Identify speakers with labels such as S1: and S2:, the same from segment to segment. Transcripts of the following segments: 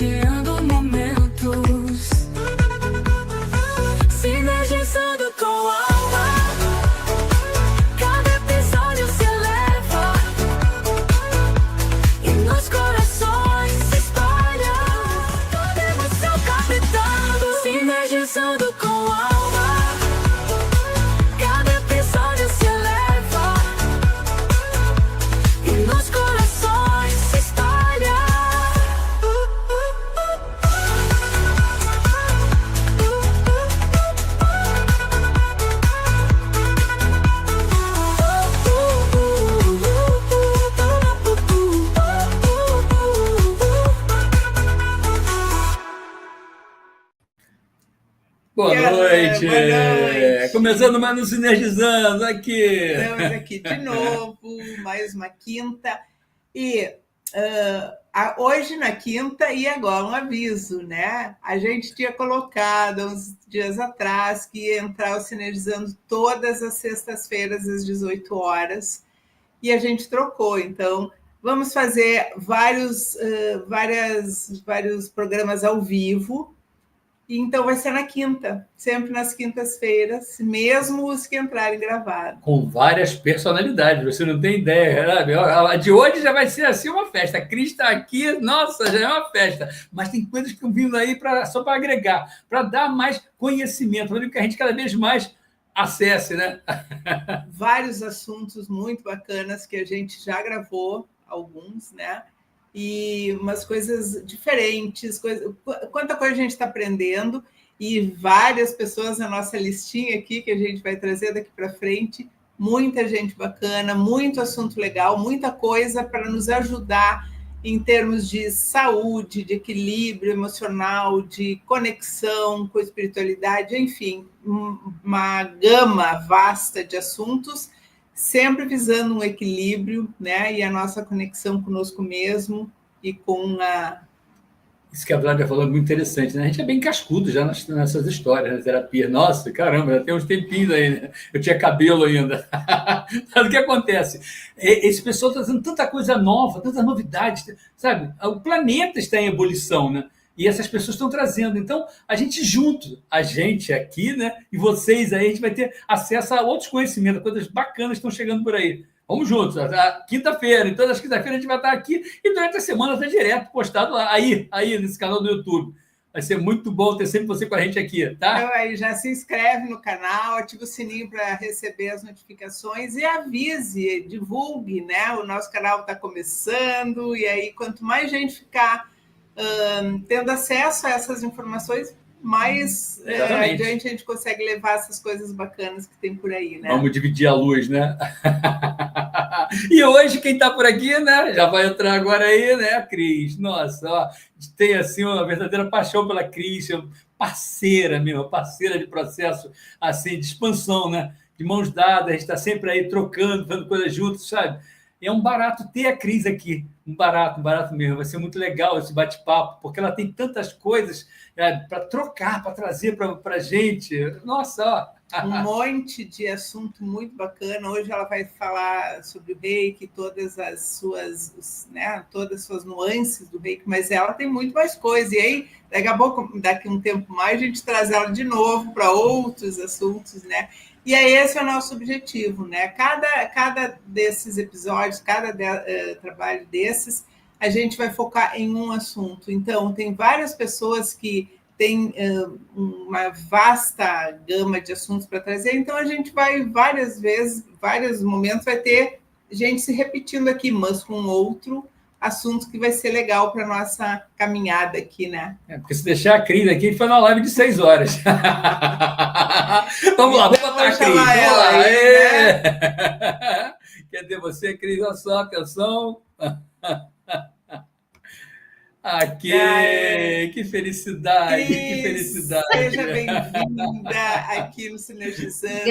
S1: compartilhando momentos, sinergizando com a alma. Cada episódio se eleva e nos corações se espalha. Toda emoção captando, sinergizando com a alma. Cada episódio se eleva e nos corações se espalha.
S2: Boa noite!
S3: Boa noite.
S2: Começando mais no Sinergizando aqui.
S3: Estamos aqui de novo, mais uma quinta. E hoje na quinta, e agora um aviso, né? A gente tinha colocado uns dias atrás que ia entrar o Sinergizando todas as sextas-feiras às 18 horas, e a gente trocou. Então, vamos fazer vários programas ao vivo. Então vai ser na quinta, sempre nas quintas-feiras, mesmo os que entrarem gravados.
S2: Com várias personalidades, você não tem ideia, sabe? A de hoje já vai ser assim uma festa. A Cris está aqui, nossa, já é uma festa. Mas tem coisas que estão vindo aí só para agregar, para dar mais conhecimento, para que a gente cada vez mais acesse, né?
S3: Vários assuntos muito bacanas que a gente já gravou, alguns, né? E umas coisas diferentes, quanta coisa a gente está aprendendo, e várias pessoas na nossa listinha aqui que a gente vai trazer daqui para frente, muita gente bacana, muito assunto legal, muita coisa para nos ajudar em termos de saúde, de equilíbrio emocional, de conexão com a espiritualidade, enfim, uma gama vasta de assuntos, sempre visando um equilíbrio, né? E a nossa conexão conosco mesmo e com a...
S2: Isso que a Flávia falou é muito interessante, né? A gente é bem cascudo já nessas histórias, na terapia. Nossa, caramba, já tem uns tempinhos aí, né? Eu tinha cabelo ainda. Mas o que acontece? Esse pessoal está trazendo tanta coisa nova, tantas novidades, sabe? O planeta está em ebulição, né? E essas pessoas estão trazendo. Então, a gente junto, a gente aqui, né? E vocês aí, a gente vai ter acesso a outros conhecimentos, coisas bacanas estão chegando por aí. Vamos juntos, quinta-feira, então as quinta-feiras a gente vai estar aqui e durante a semana está direto postado aí nesse canal do YouTube. Vai ser muito bom ter sempre você com a gente aqui, tá?
S3: Então, aí já se inscreve no canal, ativa o sininho para receber as notificações e avise, divulgue, né? O nosso canal está começando e aí quanto mais gente ficar tendo acesso a essas informações, mais adiante a gente consegue levar essas coisas bacanas que tem por aí, né?
S2: Vamos dividir a luz, né? E hoje, quem está por aqui, né? Já vai entrar agora aí, né? A Cris. Nossa, ó, tem assim uma verdadeira paixão pela Cris, parceira mesmo, parceira de processo assim, de expansão, né? De mãos dadas, a gente está sempre aí trocando, fazendo coisas juntos, sabe? É um barato ter a Cris aqui, um barato mesmo. Vai ser muito legal esse bate-papo, porque ela tem tantas coisas para trocar, para trazer para a gente. Nossa, ó.
S3: Um monte de assunto muito bacana. Hoje ela vai falar sobre o reiki, todas as suas nuances do reiki, mas ela tem muito mais coisa. E aí, daqui um tempo mais, a gente traz ela de novo para outros assuntos, né? E aí esse é o nosso objetivo, né? Cada desses episódios, trabalho desses, a gente vai focar em um assunto. Então, tem várias pessoas que têm uma vasta gama de assuntos para trazer, então a gente vai várias vezes, vários momentos, vai ter gente se repetindo aqui, mas com outro assunto que vai ser legal para a nossa caminhada aqui, né?
S2: Porque se deixar a Cris aqui, a gente faz uma live de 6 horas. Vamos lá, vamos botar a Cris. Vamos lá. Aí, né? Cadê você, Cris? Olha só, atenção. Aqui, que felicidade,
S3: Cris,
S2: que felicidade.
S3: Seja bem-vinda aqui no Sinergizando.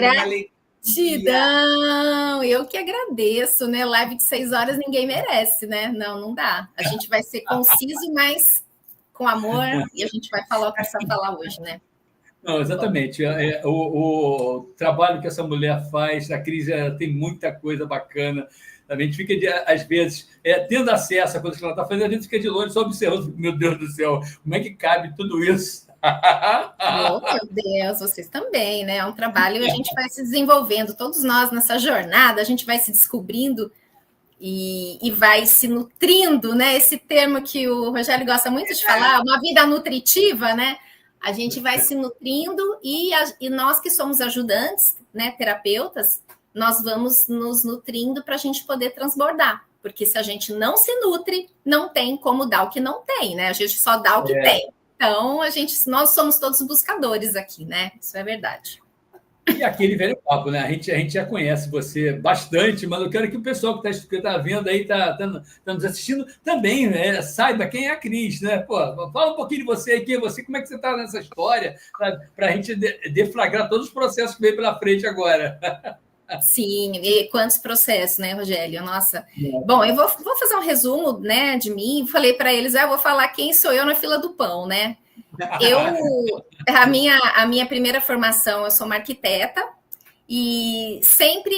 S4: Gratidão! Eu que agradeço, né? Live de 6 horas ninguém merece, né? Não dá. A gente vai ser conciso, mas com amor, e a gente vai falar o que precisa falar hoje, né?
S2: Não, exatamente. O trabalho que essa mulher faz, a Cris tem muita coisa bacana. A gente fica, às vezes, tendo acesso a coisas que ela está fazendo, a gente fica de longe só observando, meu Deus do céu, como é que cabe tudo isso?
S4: Oh, meu Deus, vocês também, né? É um trabalho e a gente vai se desenvolvendo, todos nós nessa jornada, a gente vai se descobrindo e vai se nutrindo, né? Esse termo que o Rogério gosta muito de falar, uma vida nutritiva, né? A gente vai se nutrindo e nós que somos ajudantes, né, terapeutas, nós vamos nos nutrindo para a gente poder transbordar. Porque se a gente não se nutre, não tem como dar o que não tem, né? A gente só dá o que tem. Então, nós somos todos buscadores aqui, né? Isso é verdade.
S2: E aquele velho papo, né? A gente já conhece você bastante, mas eu quero que o pessoal que está vendo aí, está nos assistindo, também, né, saiba quem é a Cris, né? Pô, fala um pouquinho de você aqui, como é que você está nessa história, para a gente deflagrar todos os processos que vem pela frente agora.
S4: Sim, e quantos processos, né, Rogério? Nossa. Bom, eu vou fazer um resumo, né, de mim. Falei para eles, eu vou falar quem sou eu na fila do pão, né? A minha primeira formação, eu sou uma arquiteta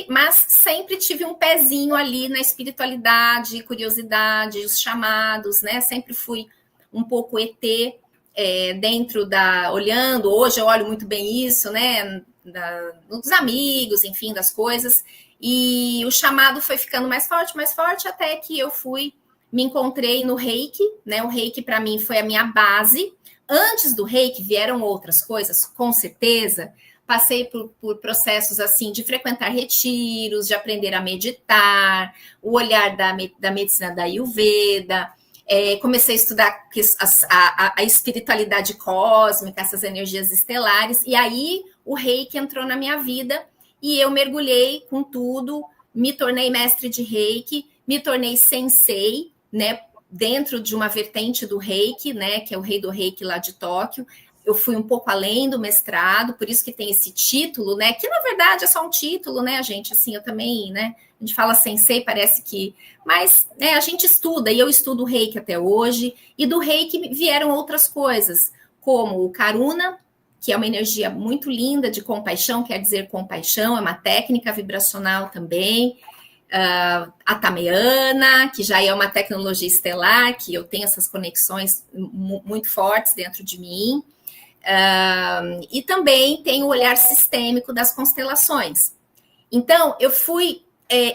S4: mas sempre tive um pezinho ali na espiritualidade, curiosidade, os chamados, né? Sempre fui um pouco ET olhando. Hoje eu olho muito bem isso, né? Dos amigos, enfim, das coisas. E o chamado foi ficando mais forte, até que eu me encontrei no Reiki, né? O Reiki para mim foi a minha base. Antes do Reiki vieram outras coisas, com certeza. Passei por processos assim de frequentar retiros, de aprender a meditar, o olhar da medicina da Ayurveda. Comecei a estudar a espiritualidade cósmica, essas energias estelares, e aí o Reiki entrou na minha vida e eu mergulhei com tudo, me tornei mestre de Reiki, me tornei sensei, né? Dentro de uma vertente do Reiki, né, que é o rei do Reiki lá de Tóquio. Eu fui um pouco além do mestrado, por isso que tem esse título, né, que na verdade é só um título, né, gente, assim, eu também, né, a gente fala sensei, parece que, mas, né, a gente estuda, e eu estudo o Reiki até hoje, e do Reiki vieram outras coisas, como o Karuna, que é uma energia muito linda de compaixão, quer dizer compaixão, é uma técnica vibracional também, a Tameana, que já é uma tecnologia estelar, que eu tenho essas conexões muito fortes dentro de mim, e também tem o olhar sistêmico das constelações. Então, eu fui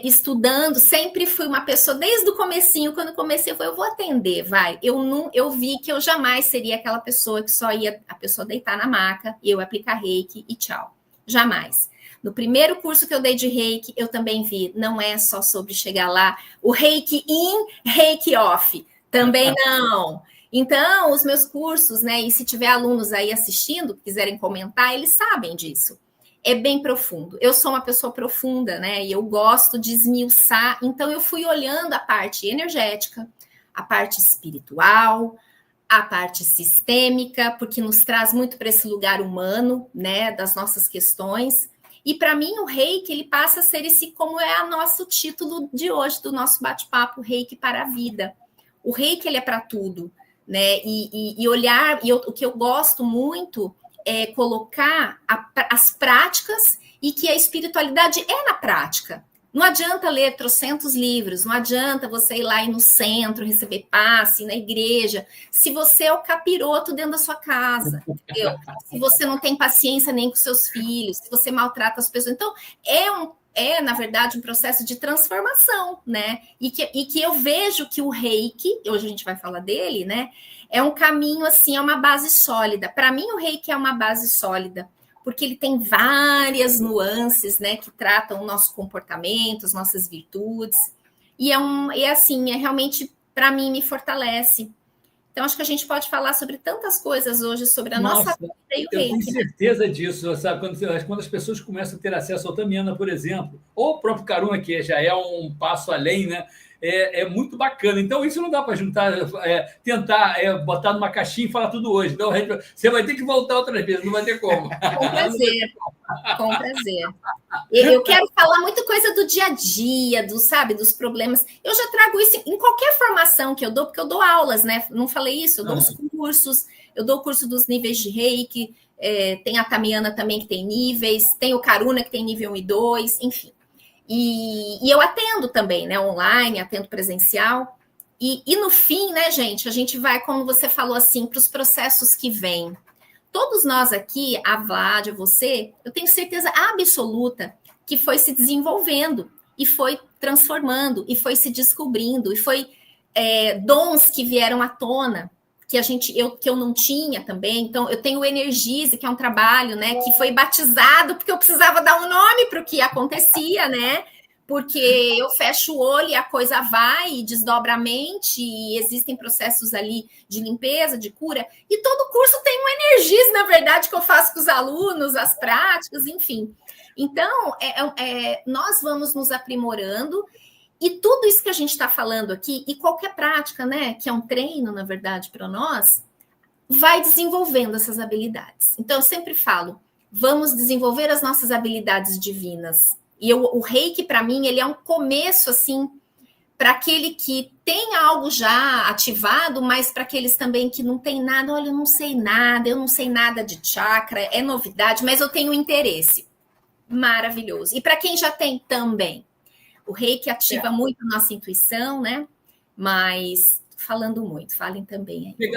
S4: estudando, sempre fui uma pessoa, desde o comecinho, quando comecei, eu vou atender, eu vi que eu jamais seria aquela pessoa que só ia a pessoa deitar na maca, e eu aplicar Reiki e tchau, jamais. No primeiro curso que eu dei de Reiki, eu também vi, não é só sobre chegar lá, o Reiki in, Reiki off, também não. Então, os meus cursos, né, e se tiver alunos aí assistindo, que quiserem comentar, eles sabem disso. É bem profundo. Eu sou uma pessoa profunda, né, e eu gosto de esmiuçar, então eu fui olhando a parte energética, a parte espiritual, a parte sistêmica, porque nos traz muito para esse lugar humano, né, das nossas questões. E para mim o Reiki, ele passa a ser como é o nosso título de hoje, do nosso bate-papo, Reiki para a vida. O Reiki, ele é para tudo, né? E olhar, o que eu gosto muito é colocar as práticas e que a espiritualidade é na prática. Não adianta ler trocentos livros, não adianta você ir lá no centro, receber passe, na igreja, se você é o capiroto dentro da sua casa, entendeu? Se você não tem paciência nem com seus filhos, se você maltrata as pessoas. Então, na verdade, um processo de transformação, né? E que eu vejo que o Reiki, hoje a gente vai falar dele, né? É um caminho, assim, é uma base sólida. Para mim, o Reiki é uma base sólida, porque ele tem várias nuances, né, que tratam o nosso comportamento, as nossas virtudes, e realmente, para mim, me fortalece. Então, acho que a gente pode falar sobre tantas coisas hoje, sobre a nossa vida e o Reiki.
S2: Eu tenho certeza disso, sabe? Quando as pessoas começam a ter acesso ao Tameana, por exemplo, ou o próprio Karuna, que já é um passo além, né? É muito bacana. Então, isso não dá para juntar, tentar botar numa caixinha e falar tudo hoje. Então, você vai ter que voltar outras vezes, não vai ter como.
S4: Com prazer. Com prazer. Eu quero falar muita coisa do dia a dia, dos problemas. Eu já trago isso em qualquer formação que eu dou, porque eu dou aulas, né? Não falei isso, eu dou os cursos, eu dou o curso dos níveis de Reiki, tem a Tameana também, que tem níveis, tem o Karuna, que tem nível 1 e 2, enfim. E eu atendo também, né? Online, atendo presencial. E no fim, né, gente, a gente vai, como você falou assim, para os processos que vêm. Todos nós aqui, a Vládia, você, eu tenho certeza absoluta que foi se desenvolvendo e foi transformando e foi se descobrindo e foi dons que vieram à tona que eu não tinha também. Então eu tenho o Energize, que é um trabalho, né, que foi batizado porque eu precisava dar um nome para o que acontecia, né? Porque eu fecho o olho e a coisa vai e desdobra a mente e existem processos ali de limpeza, de cura. E todo curso tem um Energize, na verdade, que eu faço com os alunos, as práticas, enfim. Então, nós vamos nos aprimorando e tudo isso que a gente está falando aqui, e qualquer prática, né, que é um treino, na verdade, para nós, vai desenvolvendo essas habilidades. Então, eu sempre falo, vamos desenvolver as nossas habilidades divinas. E o Reiki, para mim, ele é um começo, assim, para aquele que tem algo já ativado, mas para aqueles também que não tem nada. Olha, eu não sei nada de chakra, é novidade, mas eu tenho interesse. Maravilhoso. E para quem já tem também. O Reiki ativa muito a nossa intuição, né? Mas falando muito, falem também aí.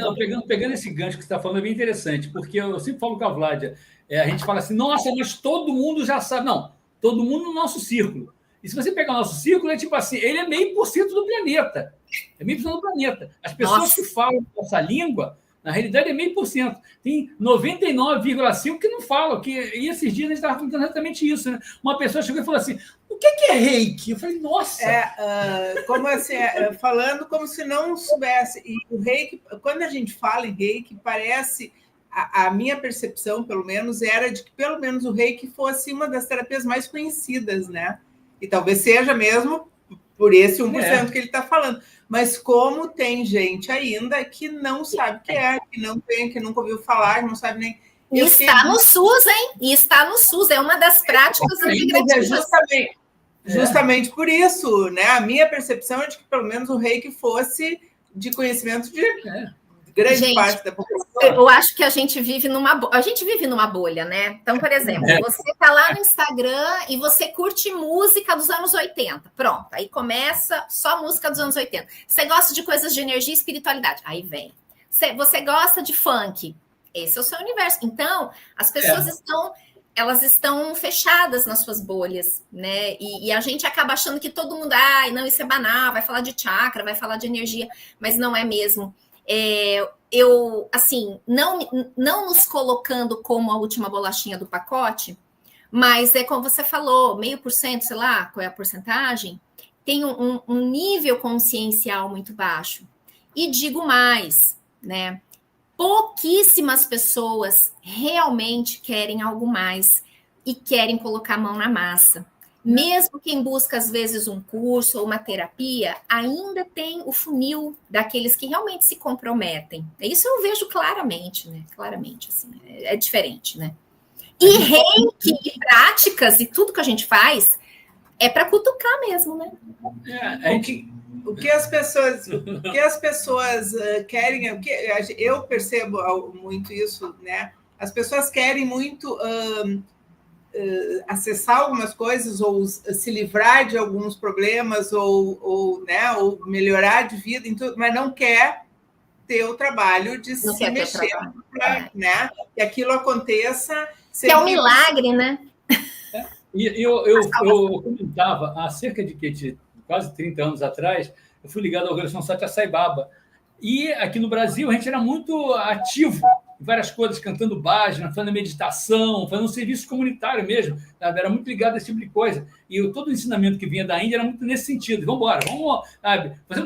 S2: Pegando esse gancho que você está falando, é bem interessante, porque eu sempre falo com a Vládia, a gente fala assim, nossa, mas todo mundo já sabe. Não, todo mundo no nosso círculo. E se você pegar o nosso círculo, é tipo assim, ele é 0,5% do planeta. É 0,5% do planeta. As pessoas que falam essa língua, na realidade é 0,5%. Tem 99,5% que não falam. E esses dias a gente estava contando exatamente isso, né? Uma pessoa chegou e falou assim, o que é reiki? Eu falei, nossa!
S3: Como assim, falando como se não soubesse. E o reiki, quando a gente fala em reiki, parece... A minha percepção, pelo menos, era de que pelo menos o reiki fosse uma das terapias mais conhecidas, né? E talvez seja mesmo por esse 1% que ele está falando. Mas como tem gente ainda que não sabe o que é, que não tem, que nunca ouviu falar, não sabe nem...
S4: E está no SUS, hein? E está no SUS, é uma das práticas integrativas.
S3: Justamente por isso, né? A minha percepção é de que pelo menos o reiki fosse de conhecimento de... grande parte da população.
S4: Eu acho que a gente vive numa bolha, né? Então, por exemplo, você está lá no Instagram e você curte música dos anos 80. Pronto, aí começa só música dos anos 80. Você gosta de coisas de energia e espiritualidade. Aí vem. Você gosta de funk. Esse é o seu universo. Então, as pessoas estão fechadas nas suas bolhas, né? E a gente acaba achando que todo mundo, não, isso é banal, vai falar de chakra, vai falar de energia, mas não é mesmo. Não nos colocando como a última bolachinha do pacote, mas como você falou, 0,5%, sei lá, qual é a porcentagem, tem um nível consciencial muito baixo. E digo mais, né? Pouquíssimas pessoas realmente querem algo mais e querem colocar a mão na massa. Mesmo quem busca, às vezes, um curso ou uma terapia, ainda tem o funil daqueles que realmente se comprometem. Isso eu vejo claramente, né? Claramente, assim, é diferente, né? E reiki, e práticas, e tudo que a gente faz, é para cutucar mesmo, né?
S3: O que as pessoas querem, eu percebo muito isso, né? As pessoas querem muito... acessar algumas coisas ou se livrar de alguns problemas ou melhorar de vida, mas não quer ter o trabalho de se mexer para, né, que aquilo aconteça.
S4: Que é um milagre, né?
S2: Eu comentava, há cerca de quase 30 anos atrás, eu fui ligado à organização Satya Sai Baba. E aqui no Brasil, a gente era muito ativo em várias coisas, cantando bhajana, fazendo meditação, fazendo serviço comunitário mesmo. Sabe? Era muito ligado a esse tipo de coisa. E todo o ensinamento que vinha da Índia era muito nesse sentido. Vamos embora, sabe? Você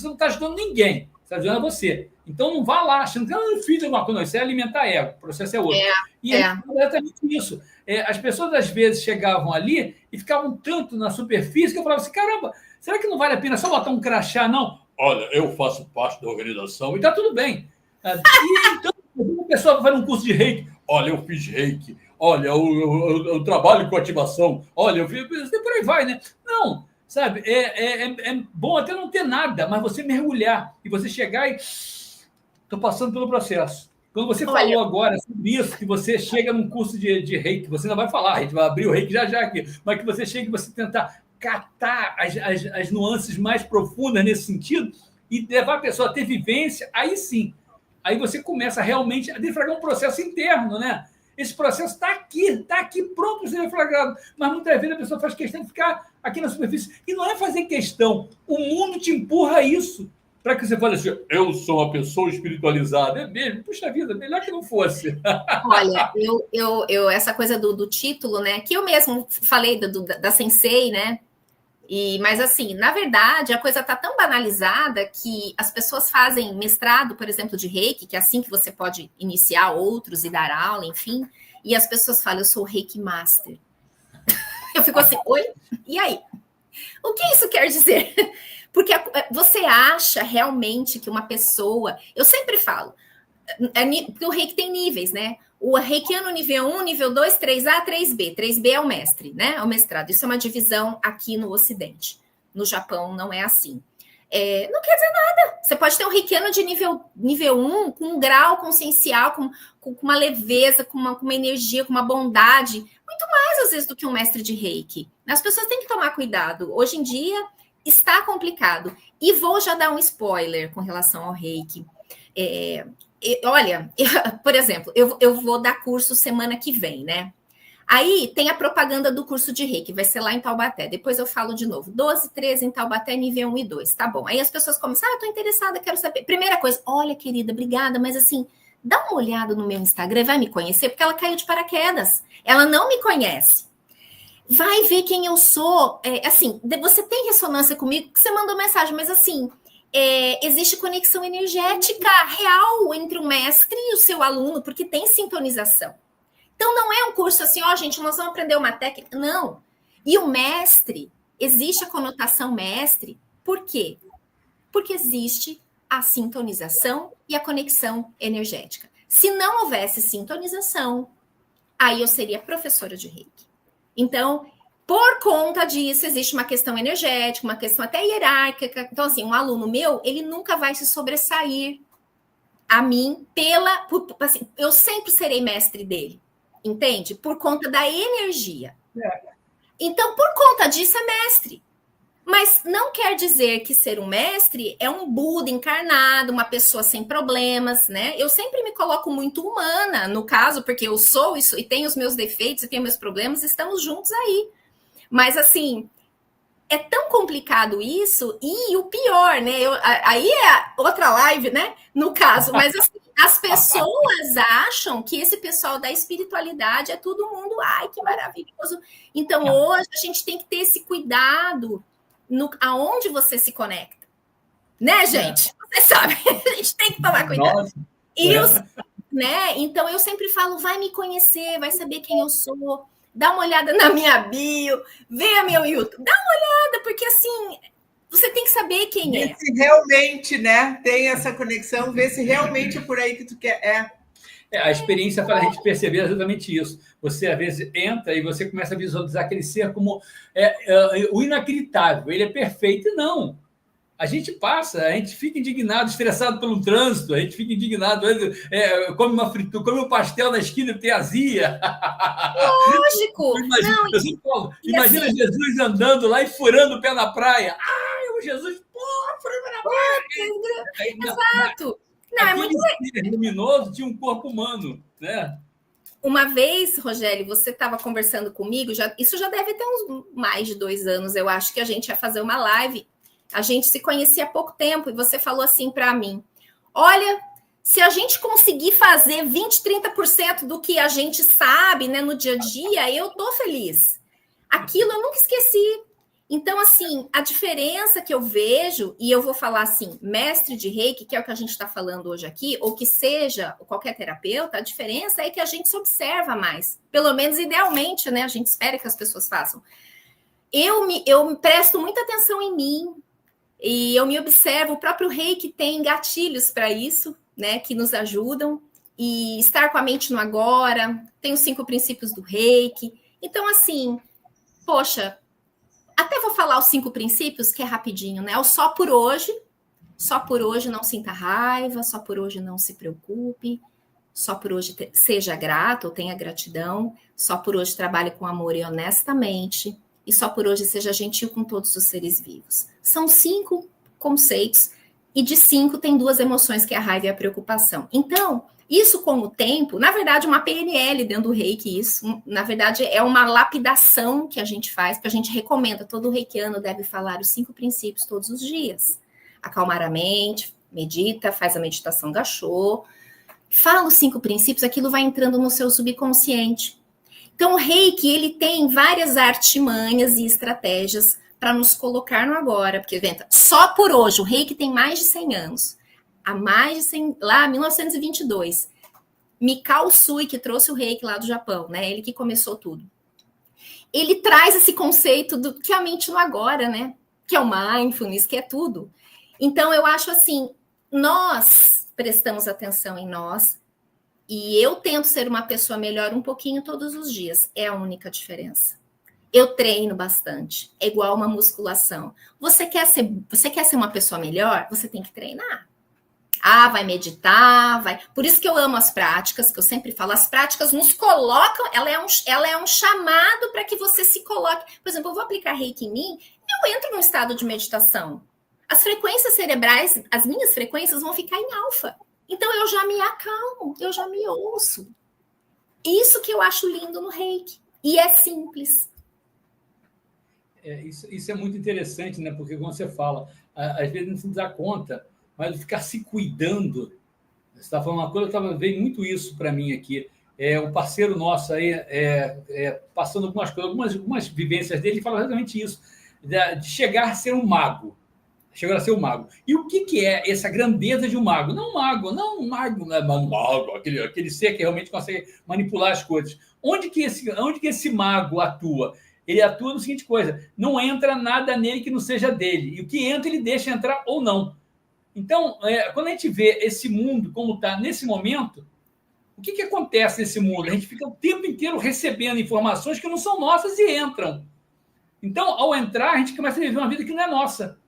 S2: não está ajudando ninguém, você está ajudando você. Então, não vá lá achando que eu fiz alguma coisa. Não, isso é alimentar ego, o processo é outro. É exatamente isso. As pessoas, às vezes, chegavam ali e ficavam tanto na superfície que eu falava assim, caramba, será que não vale a pena só botar um crachá, não? Olha, eu faço parte da organização e está tudo bem. E, então, a pessoa vai num curso de reiki. Olha, eu fiz reiki. Olha, eu trabalho com ativação. Olha, eu fiz... Por aí vai, né? Não, sabe? É bom até não ter nada, mas você mergulhar e você chegar e... Estou passando pelo processo. Quando você falou agora sobre isso, que você chega num curso de reiki, você não vai falar, a gente vai abrir o reiki já aqui, mas que você chega e você tentar catar as nuances mais profundas nesse sentido e levar a pessoa a ter vivência, aí sim. Aí você começa realmente a deflagrar um processo interno, né? Esse processo está aqui pronto para ser deflagrado. Mas muitas vezes a pessoa faz questão de ficar aqui na superfície. E não é fazer questão. O mundo te empurra a isso. Para que você fale assim, eu sou uma pessoa espiritualizada. É mesmo? Puxa vida, melhor que não fosse.
S4: Olha, eu essa coisa do título, né? Que eu mesmo falei da Sensei, né? Mas assim, na verdade, a coisa está tão banalizada que as pessoas fazem mestrado, por exemplo, de Reiki, que é assim que você pode iniciar outros e dar aula, enfim, e as pessoas falam, eu sou Reiki Master. Eu fico assim, oi? E aí? O que isso quer dizer? Porque você acha realmente que uma pessoa... Eu sempre falo, porque o Reiki tem níveis, né? O reikiano nível 1, nível 2, 3A, 3B. 3B é o mestre, né? É o mestrado. Isso é uma divisão aqui no Ocidente. No Japão não é assim. Não quer dizer nada. Você pode ter um reikiano de nível 1 com um grau consciencial, com uma leveza, com uma energia, com uma bondade, muito mais às vezes do que um mestre de Reiki. As pessoas têm que tomar cuidado. Hoje em dia está complicado. E vou já dar um spoiler com relação ao Reiki. Olha, por exemplo, eu vou dar curso semana que vem, né? Aí tem a propaganda do curso de Reiki, vai ser lá em Taubaté. Depois eu falo de novo. 12, 13 em Taubaté, nível 1 e 2. Tá bom. Aí as pessoas começam, tô interessada, quero saber. Primeira coisa, olha, querida, obrigada, mas assim, dá uma olhada no meu Instagram, vai me conhecer, porque ela caiu de paraquedas. Ela não me conhece. Vai ver quem eu sou. Assim, você tem ressonância comigo, que você mandou mensagem, mas assim... existe conexão energética real entre o mestre e o seu aluno, porque tem sintonização. Então, não é um curso assim, gente, nós vamos aprender uma técnica. Não. E o mestre, existe a conotação mestre, por quê? Porque existe a sintonização e a conexão energética. Se não houvesse sintonização, aí eu seria professora de Reiki. Então, por conta disso, existe uma questão energética, uma questão até hierárquica. Então, assim, um aluno meu, ele nunca vai se sobressair a mim assim, eu sempre serei mestre dele, entende? Por conta da energia. Então, por conta disso, é mestre. Mas não quer dizer que ser um mestre é um Buda encarnado, uma pessoa sem problemas, né? Eu sempre me coloco muito humana, no caso, porque eu sou isso e tenho os meus defeitos e tenho meus problemas, estamos juntos aí. Mas, assim, é tão complicado isso, e o pior, né? Aí é outra live, né? No caso, mas assim, as pessoas acham que esse pessoal da espiritualidade é todo mundo, ai, que maravilhoso. Então, hoje, a gente tem que ter esse cuidado aonde você se conecta. Né, gente? Vocês sabem, a gente tem que tomar cuidado. Né? Então, eu sempre falo, vai me conhecer, vai saber quem eu sou, dá uma olhada na minha bio, vê meu YouTube, dá uma olhada, porque assim, você tem que saber quem é.
S3: Vê se realmente, né, tem essa conexão, vê se realmente é por aí que tu quer.
S2: A experiência faz a gente perceber exatamente isso. Você, às vezes, entra e você começa a visualizar aquele ser como o inacreditável, ele é perfeito. E não. A gente passa, a gente fica indignado, estressado pelo trânsito, a gente fica indignado, come uma fritura, come um pastel na esquina e tem azia.
S4: Lógico!
S2: Imagina
S4: assim,
S2: Jesus andando lá e furando o pé na praia. Ai, o Jesus, furando o pé na praia.
S4: Exato! Não,
S2: aquele ser luminoso tinha um corpo humano, né?
S4: Uma vez, Rogério, você estava conversando comigo, isso já deve ter uns mais de 2 anos, eu acho que a gente ia fazer uma live. A gente se conhecia há pouco tempo e você falou assim para mim, olha, se a gente conseguir fazer 20, 30% do que a gente sabe, né, no dia a dia, eu tô feliz. Aquilo eu nunca esqueci. Então, assim, a diferença que eu vejo, e eu vou falar assim, mestre de Reiki, que é o que a gente está falando hoje aqui, ou que seja qualquer terapeuta, a diferença é que a gente se observa mais. Pelo menos idealmente, né? A gente espera que as pessoas façam. Eu presto muita atenção em mim, e eu me observo, o próprio Reiki tem gatilhos para isso, né? Que nos ajudam, e estar com a mente no agora, tem os 5 princípios do Reiki. Então, assim, poxa, até vou falar os 5 princípios, que é rapidinho, né? O só por hoje não sinta raiva, só por hoje não se preocupe, só por hoje seja grato ou tenha gratidão, só por hoje trabalhe com amor e honestamente, e só por hoje seja gentil com todos os seres vivos. São 5 conceitos, e de 5 tem 2 emoções, que é a raiva e a preocupação. Então, isso com o tempo, na verdade, uma PNL dentro do reiki, isso, na verdade, é uma lapidação que a gente faz, que a gente recomenda, todo reikiano deve falar os 5 princípios todos os dias. Acalmar a mente, medita, faz a meditação Gachô, fala os 5 princípios, aquilo vai entrando no seu subconsciente. Então, o reiki, ele tem várias artimanhas e estratégias para nos colocar no agora, porque, Venta, só por hoje, o reiki tem mais de 100 anos. Há mais de 100, lá, 1922. Mikao Usui, que trouxe o reiki lá do Japão, né? Ele que começou tudo. Ele traz esse conceito do que é a mente no agora, né? Que é o mindfulness, que é tudo. Então, eu acho assim, nós prestamos atenção em nós, e eu tento ser uma pessoa melhor um pouquinho todos os dias. É a única diferença. Eu treino bastante. É igual uma musculação. Você quer ser uma pessoa melhor? Você tem que treinar. Ah, vai meditar, vai... Por isso que eu amo as práticas, que eu sempre falo, as práticas nos colocam, ela é um chamado para que você se coloque. Por exemplo, eu vou aplicar reiki em mim, eu entro num estado de meditação. As frequências cerebrais, as minhas frequências vão ficar em alfa. Então eu já me acalmo, eu já me ouço. Isso que eu acho lindo no reiki. E é simples.
S2: Isso é muito interessante, né? Porque quando você fala, às vezes não se dá conta, mas ficar se cuidando. Você está falando uma coisa, veio muito isso para mim aqui. Um parceiro nosso aí, passando algumas coisas, algumas vivências dele, fala exatamente isso, de chegar a ser um mago. Chegar a ser um mago. E o que é essa grandeza de um mago? Não um mago, não é um mago, aquele ser que realmente consegue manipular as coisas. Onde que esse mago atua? Ele atua no seguinte coisa, não entra nada nele que não seja dele. E o que entra, ele deixa entrar ou não. Então, quando a gente vê esse mundo como está nesse momento, o que acontece nesse mundo? A gente fica o tempo inteiro recebendo informações que não são nossas e entram. Então, ao entrar, a gente começa a viver uma vida que não é nossa.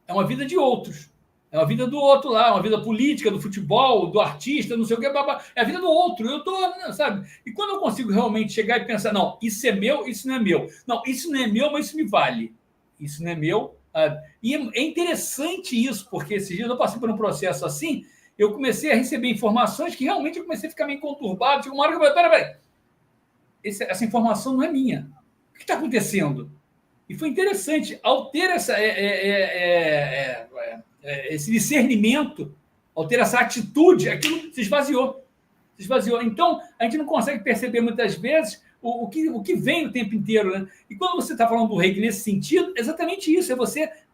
S2: É uma vida de outros. É uma vida do outro lá, uma vida política, do futebol, do artista, não sei o que, é a vida do outro. Eu tô, sabe? E quando eu consigo realmente chegar e pensar, não, isso é meu, isso não é meu. Não, isso não é meu, mas isso me vale. Isso não é meu. E é interessante isso, porque esses dias eu passei por um processo assim, eu comecei a receber informações que realmente eu comecei a ficar meio conturbado. Chegou uma hora que eu falei, peraí, essa informação não é minha. O que está acontecendo? E foi interessante, ao ter esse discernimento, ao ter essa atitude, aquilo se esvaziou. Então, a gente não consegue perceber muitas vezes o que vem o tempo inteiro, né? E quando você está falando do reiki nesse sentido, é exatamente isso,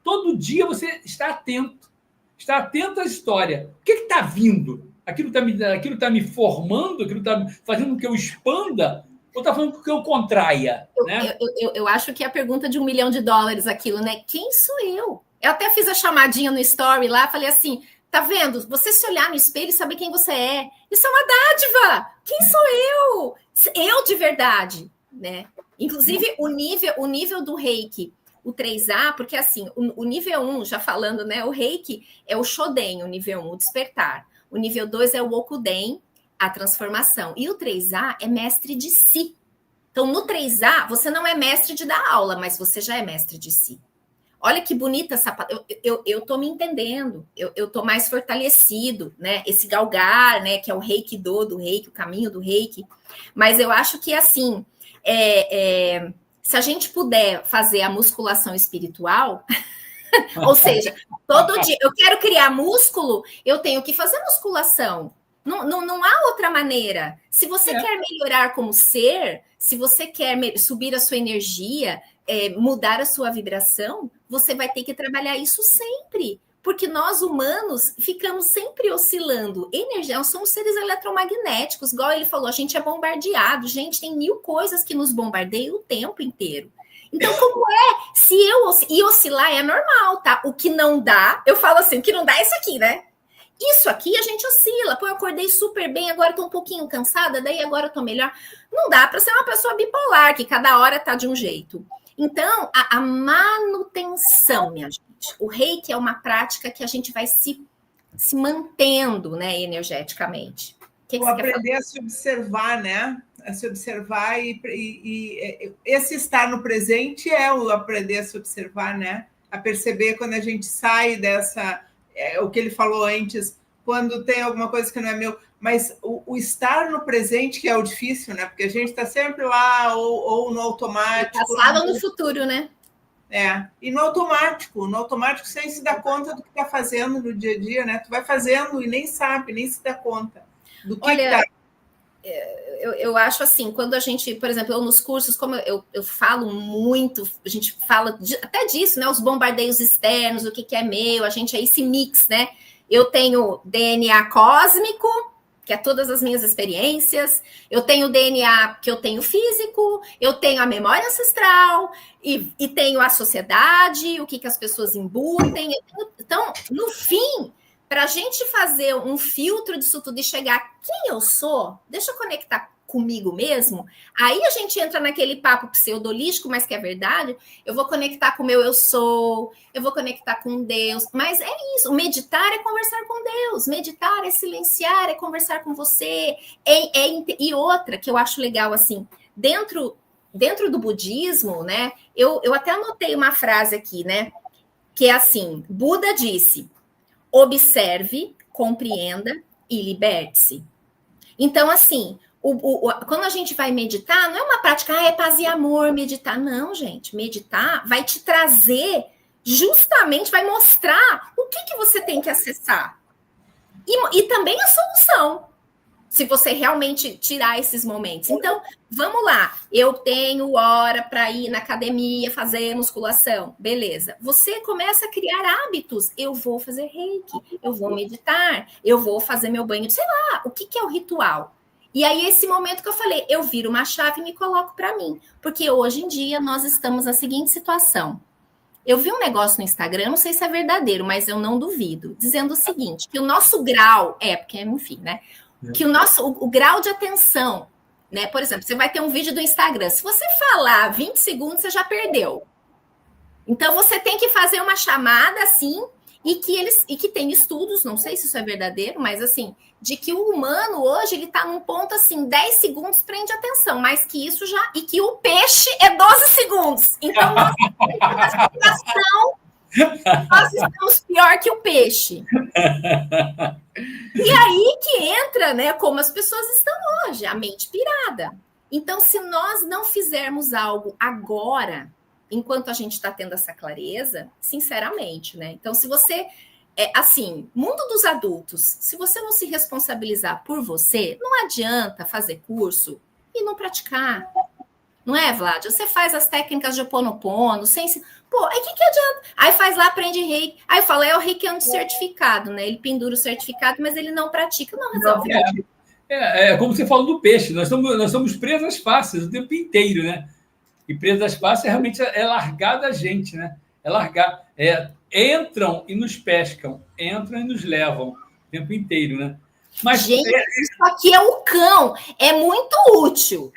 S2: todo dia você está atento à história. O que está vindo? Aquilo está me formando, aquilo está fazendo com que eu expanda, ou está fazendo com que eu contraia? Né?
S4: Eu acho que é a pergunta de $1 milhão aquilo, né? Quem sou eu? Eu até fiz a chamadinha no story lá, falei assim, tá vendo? Você se olhar no espelho e saber quem você é. Isso é uma dádiva! Quem sou eu? Eu de verdade, né? Inclusive, o nível do reiki, o 3A, porque assim, o nível 1, já falando, né? O reiki é o Shoden, o nível 1, o despertar. O nível 2 é o Okuden, a transformação. E o 3A é mestre de si. Então, no 3A, você não é mestre de dar aula, mas você já é mestre de si. Olha que bonita essa... Eu tô me entendendo, eu tô mais fortalecido, né? Esse galgar, né? Que é o reiki do reiki, o caminho do reiki. Mas eu acho que, assim, se a gente puder fazer a musculação espiritual... Ou seja, todo dia eu quero criar músculo, eu tenho que fazer musculação. Não há outra maneira. Se você quer melhorar como ser, se você quer subir a sua energia, mudar a sua vibração, você vai ter que trabalhar isso sempre. Porque nós, humanos, ficamos sempre oscilando. Energia, nós somos seres eletromagnéticos. Igual ele falou, a gente é bombardeado. Gente, tem 1000 coisas que nos bombardeiam o tempo inteiro. Então, como se eu oscilar é normal, tá? O que não dá, eu falo assim, o que não dá é isso aqui, né? Isso aqui a gente oscila. Pô, eu acordei super bem, agora tô um pouquinho cansada, daí agora eu tô melhor. Não dá para ser uma pessoa bipolar, que cada hora tá de um jeito. Então, a manutenção, minha gente. O reiki é uma prática que a gente vai se mantendo, né, energeticamente.
S3: Aprender a se observar, né? a se observar e esse estar no presente é o aprender a se observar, né? A perceber quando a gente sai dessa, o que ele falou antes, quando tem alguma coisa que não é meu, mas o estar no presente que é o difícil, né? Porque a gente está sempre lá ou no automático.
S4: No passado ou no futuro, né?
S3: E no automático sem se dar conta do que está fazendo no dia a dia, né? Tu vai fazendo e nem sabe, nem se dá conta do que
S4: Olha,
S3: tá.
S4: Eu acho assim, quando a gente, por exemplo, eu nos cursos, como eu falo muito, a gente fala até disso, né? Os bombardeios externos, o que é meu, a gente é esse mix, né? Eu tenho DNA cósmico, que é todas as minhas experiências, eu tenho DNA que eu tenho físico, eu tenho a memória ancestral, e tenho a sociedade, o que as pessoas embutem. Então, no fim, para a gente fazer um filtro disso tudo e chegar quem eu sou, deixa eu conectar comigo mesmo, aí a gente entra naquele papo pseudolístico, mas que é verdade, eu vou conectar com o meu eu sou, eu vou conectar com Deus, mas é isso, meditar é conversar com Deus, meditar é silenciar, é conversar com você, e outra que eu acho legal, assim, dentro do budismo, né, eu até anotei uma frase aqui, né, que é assim, Buda disse, observe, compreenda e liberte-se. Então, assim, quando a gente vai meditar, não é uma prática, é paz e amor, meditar. Não, gente, meditar vai te trazer, justamente vai mostrar o que você tem que acessar. E também a solução, se você realmente tirar esses momentos. Então, vamos lá, eu tenho hora para ir na academia, fazer musculação, beleza. Você começa a criar hábitos, eu vou fazer reiki, eu vou meditar, eu vou fazer meu banho, sei lá, o que é o ritual? E aí, esse momento que eu falei, eu viro uma chave e me coloco para mim. Porque hoje em dia, nós estamos na seguinte situação. Eu vi um negócio no Instagram, não sei se é verdadeiro, mas eu não duvido, dizendo o seguinte, que o nosso grau, porque, enfim, né? Que o grau de atenção, né? Por exemplo, você vai ter um vídeo do Instagram, se você falar 20 segundos, você já perdeu. Então, você tem que fazer uma chamada assim, e que tem estudos, não sei se isso é verdadeiro, mas assim, de que o humano hoje, ele tá num ponto assim, 10 segundos prende atenção, mais que isso já, e que o peixe é 12 segundos. Então, nós estamos pior que o peixe. E aí que entra, né, como as pessoas estão hoje, a mente pirada. Então, se nós não fizermos algo agora, enquanto a gente está tendo essa clareza, sinceramente, né? Então, se você, assim, mundo dos adultos, se você não se responsabilizar por você, não adianta fazer curso e não praticar. Não é, Vlad? Você faz as técnicas de Ho'oponopono, sem se... Pô, aí que adianta? Aí faz lá, aprende reiki. Aí fala, é o reikiano certificado, né? Ele pendura o certificado, mas ele não pratica. Não resolve.
S2: Como você falou do peixe, nós somos presas fáceis o tempo inteiro, né? E presas fáceis realmente é largar da gente, né? É largar. Entram e nos pescam, entram e nos levam o tempo inteiro, né? Mas,
S4: gente, isso aqui é o cão, é muito útil.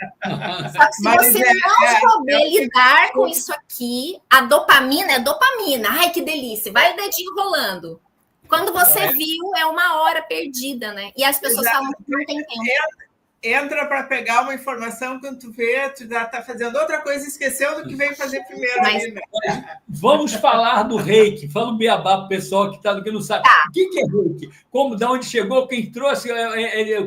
S4: Só que se você não souber lidar com isso aqui, a dopamina é dopamina. Ai, que delícia, vai o dedinho rolando. Quando você viu, é uma hora perdida, né? E as pessoas falam que não tem tempo.
S3: Entra para pegar uma informação, quando tu vê, tu já está fazendo outra coisa e esqueceu do que veio fazer primeiro.
S2: Vamos falar do reiki. Fala o beabá para o pessoal que não sabe. O que é reiki? De onde chegou, quem trouxe,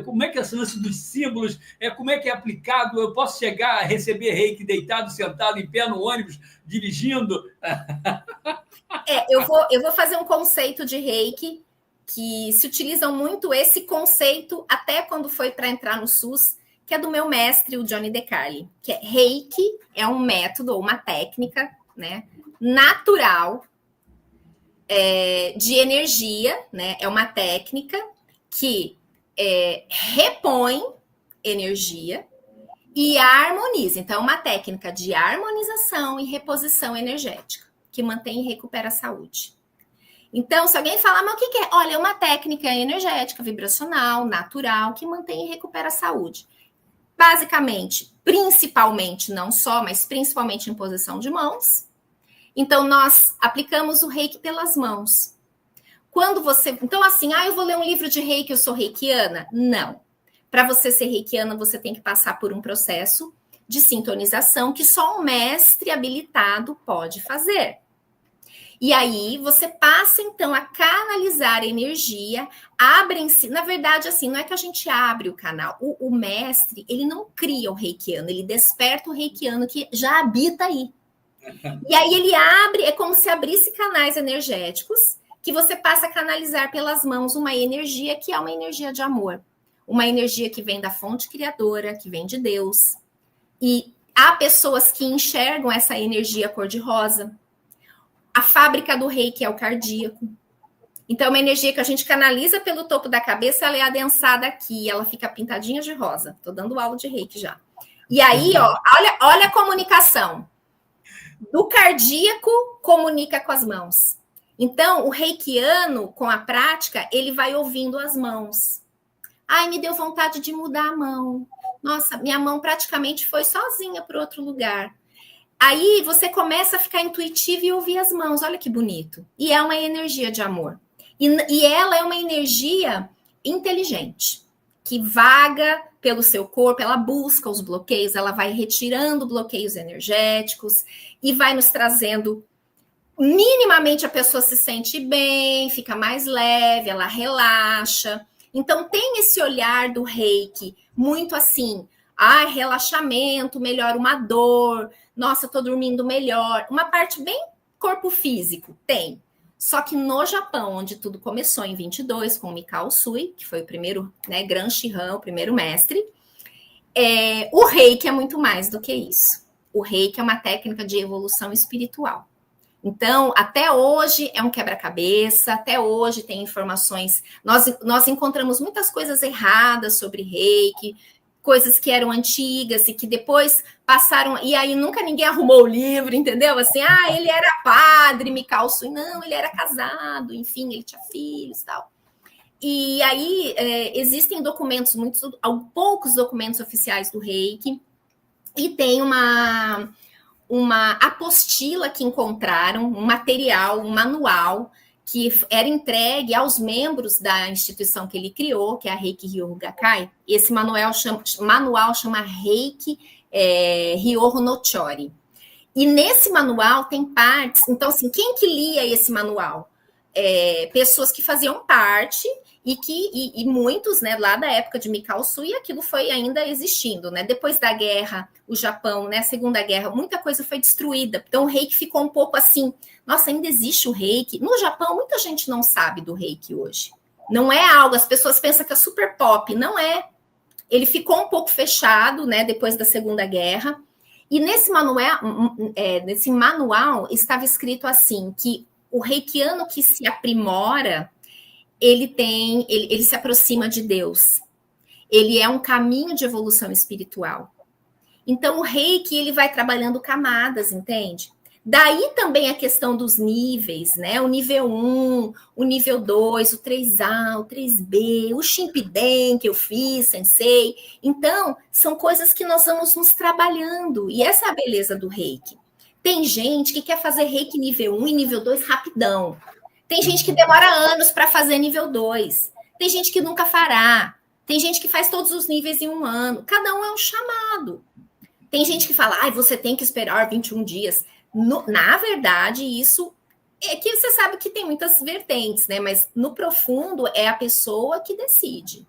S2: como é que é esse lance dos símbolos, como é que é aplicado? Eu posso chegar a receber reiki deitado, sentado, em pé, no ônibus, dirigindo?
S4: Eu vou fazer um conceito de reiki que se utilizam muito esse conceito até quando foi para entrar no SUS, que é do meu mestre, o Johnny DeCarli, que é reiki, é um método ou uma técnica, né, natural de energia, né, é uma técnica que repõe energia e harmoniza. Então, é uma técnica de harmonização e reposição energética, que mantém e recupera a saúde. Então, se alguém falar, mas o que é? Olha, é uma técnica energética, vibracional, natural, que mantém e recupera a saúde. Basicamente, principalmente, não só, mas principalmente em posição de mãos. Então, nós aplicamos o reiki pelas mãos. Quando você... Então, assim, eu vou ler um livro de reiki, eu sou reikiana? Não. Para você ser reikiana, você tem que passar por um processo de sintonização que só um mestre habilitado pode fazer. E aí você passa, então, a canalizar a energia, abrem-se... Na verdade, assim, não é que a gente abre o canal. O mestre, ele não cria o reikiano, ele desperta o reikiano que já habita aí. E aí ele abre, é como se abrisse canais energéticos, que você passa a canalizar pelas mãos uma energia que é uma energia de amor. Uma energia que vem da fonte criadora, que vem de Deus. E há pessoas que enxergam essa energia cor-de-rosa. A fábrica do reiki é o cardíaco. Então, é uma energia que a gente canaliza pelo topo da cabeça, ela é adensada aqui, ela fica pintadinha de rosa. Estou dando aula de reiki já. E aí, ó, olha a comunicação. Do cardíaco, comunica com as mãos. Então, o reikiano, com a prática, ele vai ouvindo as mãos. Ai, me deu vontade de mudar a mão. Nossa, minha mão praticamente foi sozinha para outro lugar. Aí você começa a ficar intuitivo e ouvir as mãos. Olha que bonito. E é uma energia de amor. E ela é uma energia inteligente, que vaga pelo seu corpo, ela busca os bloqueios, ela vai retirando bloqueios energéticos e vai nos trazendo... Minimamente a pessoa se sente bem, fica mais leve, ela relaxa. Então tem esse olhar do reiki, muito assim, relaxamento, melhora uma dor, nossa, tô dormindo melhor. Uma parte bem corpo físico, tem. Só que no Japão, onde tudo começou em 22, com o Mikao Usui, que foi o primeiro, né, Gran Shihan, o primeiro mestre, o reiki é muito mais do que isso. O reiki é uma técnica de evolução espiritual. Então, até hoje é um quebra-cabeça, até hoje tem informações... Nós encontramos muitas coisas erradas sobre reiki, coisas que eram antigas e que depois passaram... E aí nunca ninguém arrumou o livro, entendeu? Assim, ele era padre, Mikao Usui. Não, ele era casado, enfim, ele tinha filhos e tal. E aí existem documentos, poucos documentos oficiais do reiki, e tem uma apostila que encontraram, um material, um manual, que era entregue aos membros da instituição que ele criou, que é a Reiki Ryoho Gakkai. Esse manual chama Reiki Ryoho no Chori. E nesse manual tem partes... Então, assim, quem que lia esse manual? Pessoas que faziam parte... E muitos, né, lá da época de Mikao Usui, aquilo foi ainda existindo, né? Depois da guerra, o Japão, né, Segunda Guerra, muita coisa foi destruída. Então, o reiki ficou um pouco assim, nossa, ainda existe o reiki? No Japão, muita gente não sabe do reiki hoje. Não é algo, as pessoas pensam que é super pop, não é. Ele ficou um pouco fechado, né, depois da Segunda Guerra. E nesse manual estava escrito assim, que o reikiano que se aprimora... Ele se aproxima de Deus. Ele é um caminho de evolução espiritual. Então, o reiki, ele vai trabalhando camadas, entende? Daí também a questão dos níveis, né? O nível 1, o nível 2, o 3A, o 3B, o Shimpiden que eu fiz, sensei. Então, são coisas que nós vamos nos trabalhando. E essa é a beleza do reiki. Tem gente que quer fazer reiki nível 1 e nível 2 rapidão. Tem gente que demora anos para fazer nível 2. Tem gente que nunca fará. Tem gente que faz todos os níveis em um ano. Cada um é um chamado. Tem gente que fala, você tem que esperar 21 dias. Na verdade, isso é que você sabe que tem muitas vertentes, né? Mas no profundo é a pessoa que decide.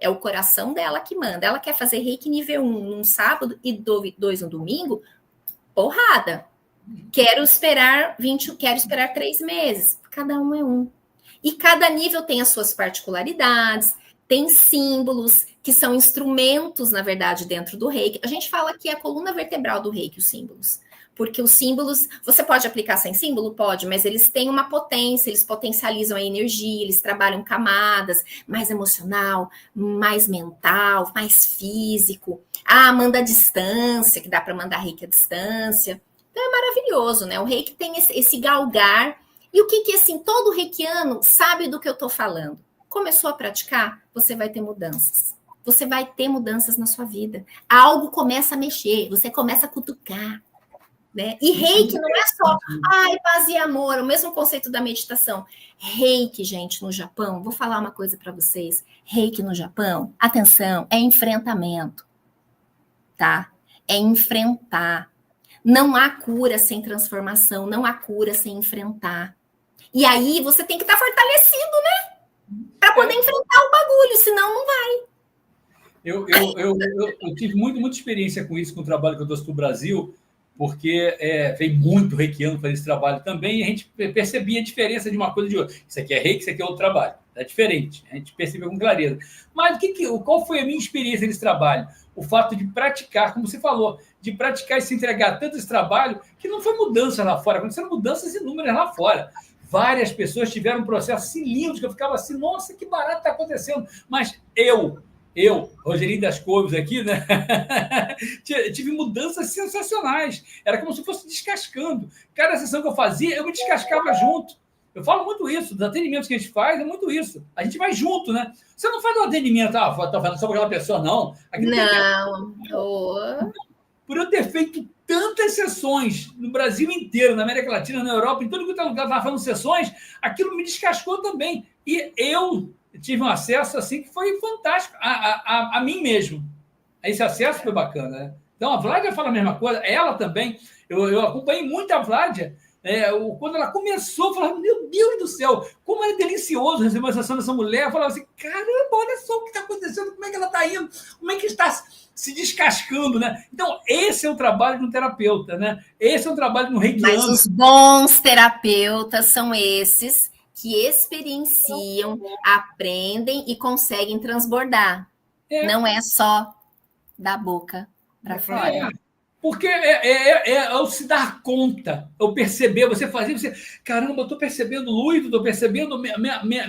S4: É o coração dela que manda. Ela quer fazer reiki nível 1 num sábado e 2 no domingo, porrada. Quero esperar 3 meses. Cada um é um. E cada nível tem as suas particularidades, tem símbolos, que são instrumentos, na verdade, dentro do reiki. A gente fala que é a coluna vertebral do reiki, os símbolos. Porque os símbolos, você pode aplicar sem símbolo? Pode, mas eles têm uma potência, eles potencializam a energia, eles trabalham camadas, mais emocional, mais mental, mais físico. Manda a distância, que dá para mandar reiki à distância. Então é maravilhoso, né? O reiki tem esse galgar. E o que assim, todo reikiano sabe do que eu estou falando. Começou a praticar, você vai ter mudanças. Você vai ter mudanças na sua vida. Algo começa a mexer, você começa a cutucar. né? E reiki não é só, ai, paz e amor, o mesmo conceito da meditação. Reiki, gente, no Japão, vou falar uma coisa para vocês. Reiki no Japão, atenção, é enfrentamento, tá? É enfrentar. Não há cura sem transformação, não há cura sem enfrentar. E aí você tem que estar fortalecido, né? Para poder enfrentar o bagulho, senão não vai.
S2: Eu tive muita experiência com isso, com o trabalho que eu trouxe para o Brasil, porque veio muito reikiano fazer esse trabalho também, e a gente percebia a diferença de uma coisa de outra. Isso aqui é reiki, isso aqui é outro trabalho. É diferente, a gente percebeu com clareza. Mas qual foi a minha experiência nesse trabalho? O fato de praticar, como você falou, de praticar e se entregar tanto esse trabalho, que não foi mudança lá fora, aconteceram mudanças inúmeras lá fora. Várias pessoas tiveram um processo assim lindo, que eu ficava assim, nossa, que barato está acontecendo. Mas eu, Rogerinho das Couves aqui, né? tive mudanças sensacionais. Era como se fosse descascando. Cada sessão que eu fazia, eu me descascava junto. Eu falo muito isso, dos atendimentos que a gente faz, é muito isso. A gente vai junto, né? Você não faz um atendimento, tá falando só com aquela pessoa, não.
S4: Não.
S2: Por eu ter feito tantas sessões no Brasil inteiro, na América Latina, na Europa, em todo lugar eu estava fazendo sessões, aquilo me descascou também. E eu tive um acesso assim que foi fantástico a mim mesmo. Esse acesso foi bacana, né? Então, a Vládia fala a mesma coisa, ela também. Eu acompanhei muito a Vládia. Quando ela começou, eu falava, meu Deus do céu, como é delicioso receber uma sessão dessa mulher. Eu falava assim, caramba, olha só o que está acontecendo, como é que ela está indo, como é que está se descascando, né? Então, esse é o trabalho de um terapeuta, né? Esse é o trabalho de um reikiano.
S4: Mas os bons terapeutas são esses que experienciam, aprendem e conseguem transbordar. Não é só da boca para fora.
S2: Porque ao se dar conta, eu perceber, você fazer, caramba, eu estou percebendo luz, estou percebendo,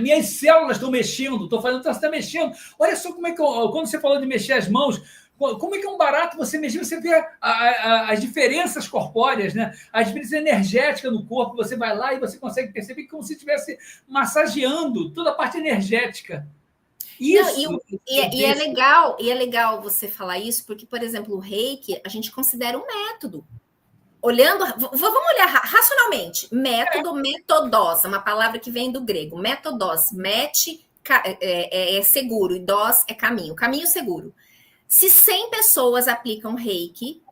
S2: minhas células estão mexendo, estou fazendo, está mexendo. Olha só como é que, quando você falou de mexer as mãos, como é que é um barato você mexer, você vê as diferenças corpóreas, né? A diferença energética no corpo, você vai lá e você consegue perceber como se estivesse massageando toda a parte energética. Isso.
S4: Não, e é legal você falar isso, porque, por exemplo, o reiki, a gente considera um método. Vamos olhar racionalmente. Método, metodós, uma palavra que vem do grego. Metodós, é seguro, e dós é caminho. Caminho seguro. Se 100 pessoas aplicam reiki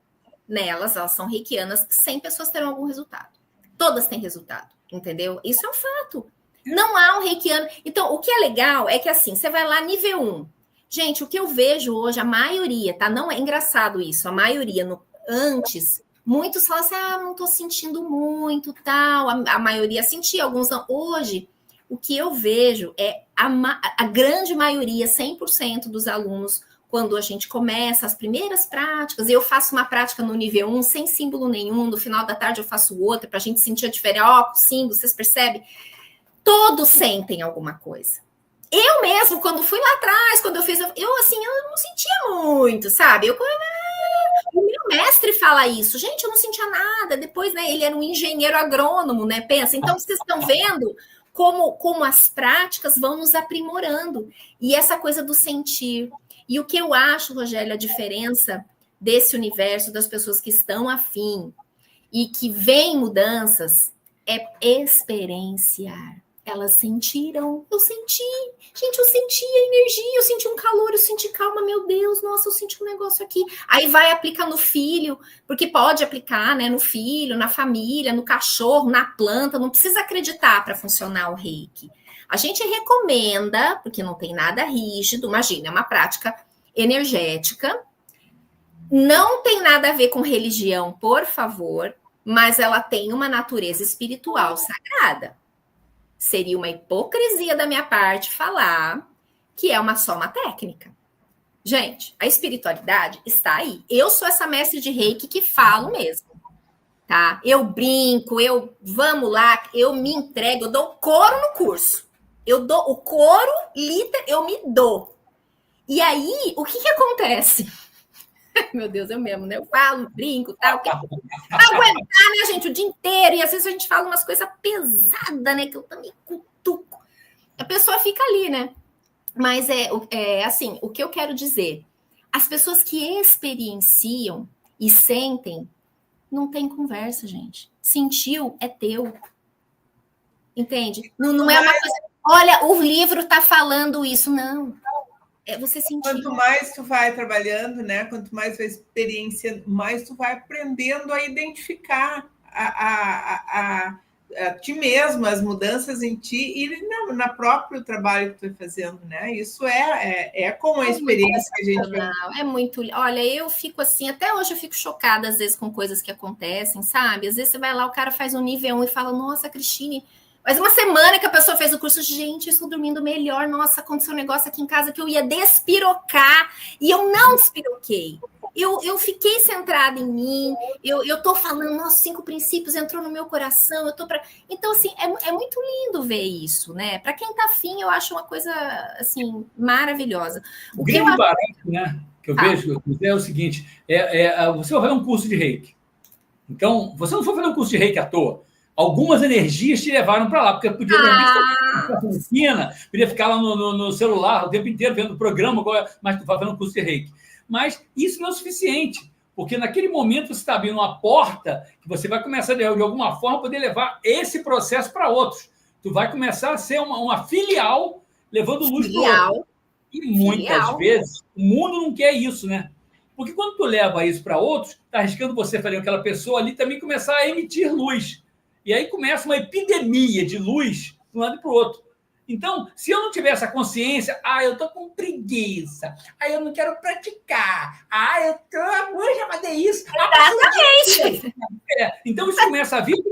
S4: nelas, elas são reikianas, 100 pessoas terão algum resultado. Todas têm resultado, entendeu? Isso é um fato. Não há um reikiano. Então, o que é legal é que, assim, você vai lá nível 1. Gente, o que eu vejo hoje, a maioria, tá? Não é engraçado isso. A maioria, antes, muitos falam assim, não tô sentindo muito, tal. A maioria sentia, alguns não. Hoje, o que eu vejo é a grande maioria, 100% dos alunos, quando a gente começa as primeiras práticas, eu faço uma prática no nível 1, sem símbolo nenhum, no final da tarde eu faço outra, para a gente sentir a diferença, símbolo, vocês percebem? Todos sentem alguma coisa. Eu mesmo, quando fui lá atrás, quando eu fiz, eu não sentia muito, sabe? O meu mestre fala isso. Gente, eu não sentia nada. Depois, né, ele era um engenheiro agrônomo, né? Pensa. Então, vocês estão vendo como as práticas vão nos aprimorando. E essa coisa do sentir. E o que eu acho, Rogério, a diferença desse universo, das pessoas que estão afim e que veem mudanças, é experienciar. Elas sentiram, eu senti, gente, eu senti a energia, eu senti um calor, eu senti calma, meu Deus, nossa, eu senti um negócio aqui. Aí vai aplicar no filho, porque pode aplicar, né, no filho, na família, no cachorro, na planta, não precisa acreditar para funcionar o reiki. A gente recomenda, porque não tem nada rígido, imagina, é uma prática energética, não tem nada a ver com religião, por favor, mas ela tem uma natureza espiritual sagrada. Seria uma hipocrisia da minha parte falar que é só uma técnica. Gente, a espiritualidade está aí. Eu sou essa mestre de reiki que falo mesmo, tá? Eu brinco, vamos lá, eu me entrego, eu dou couro no curso. Eu dou o couro, eu me dou. E aí, o que acontece? Meu Deus, eu mesmo, né? Eu falo, brinco, tal. Aguentar, né, gente, o dia inteiro. E às vezes a gente fala umas coisas pesadas, né? Que eu também cutuco. A pessoa fica ali, né? Mas assim, o que eu quero dizer? As pessoas que experienciam e sentem, Não tem conversa, gente. Sentiu, é teu. Entende? Não é uma coisa... Olha, o livro está falando isso. Não. É você sentir.
S3: Quanto mais tu vai trabalhando, né? Quanto mais vai experienciando, mais tu vai aprendendo a identificar a ti mesmo, as mudanças em ti e na próprio trabalho que tu vai fazendo, né? Isso é com a experiência que a gente vai...
S4: É muito... Olha, eu fico assim, até hoje eu fico chocada às vezes com coisas que acontecem, sabe? Às vezes você vai lá, o cara faz um nível 1 e fala, nossa, Cristine... Mas uma semana que a pessoa fez o curso, gente, eu estou dormindo melhor. Nossa, aconteceu um negócio aqui em casa que eu ia despirocar e eu não despiroquei. Eu fiquei centrada em mim. Eu tô falando, nossa, 5 princípios entrou no meu coração. Então, assim, é muito lindo ver isso, né? Para quem tá afim, eu acho uma coisa assim maravilhosa.
S2: O grande barato, né? Que eu vejo é o seguinte: você vai fazer um curso de reiki. Então, você não foi fazer um curso de reiki à toa. Algumas energias te levaram para lá, porque podia podia ficar lá no celular o tempo inteiro vendo o programa, mas tu vai fazendo um curso de reiki. Mas isso não é o suficiente, porque naquele momento você está abrindo uma porta que você vai começar, de alguma forma, poder levar esse processo para outros. Tu vai começar a ser uma filial levando luz para outro. E muitas vezes o mundo não quer isso, né? Porque quando tu leva isso para outros, está arriscando você fazer aquela pessoa ali também começar a emitir luz. E aí começa uma epidemia de luz de um lado e para o outro. Então, se eu não tiver essa consciência, eu estou com preguiça, eu não quero praticar, eu já fazer isso.
S4: Exatamente.
S2: Então, isso começa a vir,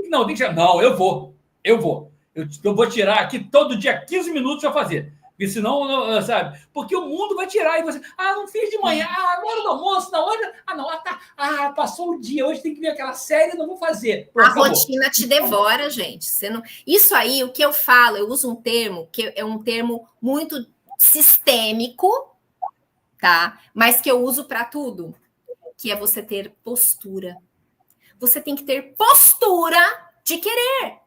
S2: não, eu vou. Eu vou tirar aqui todo dia 15 minutos para fazer. Porque senão, sabe? Porque o mundo vai tirar e você... não fiz de manhã. Agora do almoço, na hora... passou o dia. Hoje tem que ver aquela série, não vou fazer.
S4: Pronto, acabou. Rotina te devora, gente. Isso aí, o que eu falo, eu uso um termo que é um termo muito sistêmico, tá? Mas que eu uso para tudo, que é você ter postura. Você tem que ter postura de querer.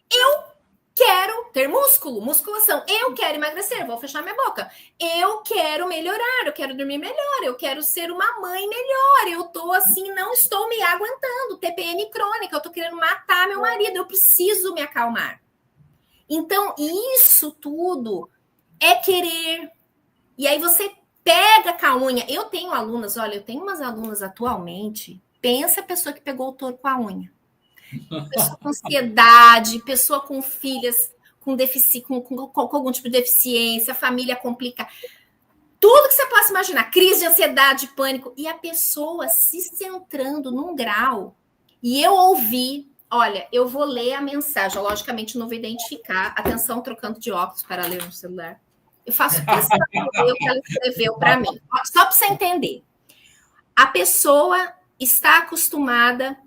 S4: Eu quero ter musculação. Eu quero emagrecer, vou fechar minha boca. Eu quero melhorar, eu quero dormir melhor, eu quero ser uma mãe melhor. Eu tô assim, não estou me aguentando. TPM crônica, eu tô querendo matar meu marido, eu preciso me acalmar. Então, isso tudo é querer. E aí você pega com a unha. Eu tenho umas alunas atualmente. Pensa a pessoa que pegou o touro com a unha. Pessoa com ansiedade, pessoa com filhas com algum tipo de deficiência, família complicada. Tudo que você possa imaginar, crise de ansiedade, pânico, e a pessoa se centrando num grau. E eu ouvi, olha, eu vou ler a mensagem, logicamente não vou identificar, atenção, trocando de óculos para ler no celular. Eu faço questão de ler o que ela escreveu para mim, só para você entender. A pessoa está acostumada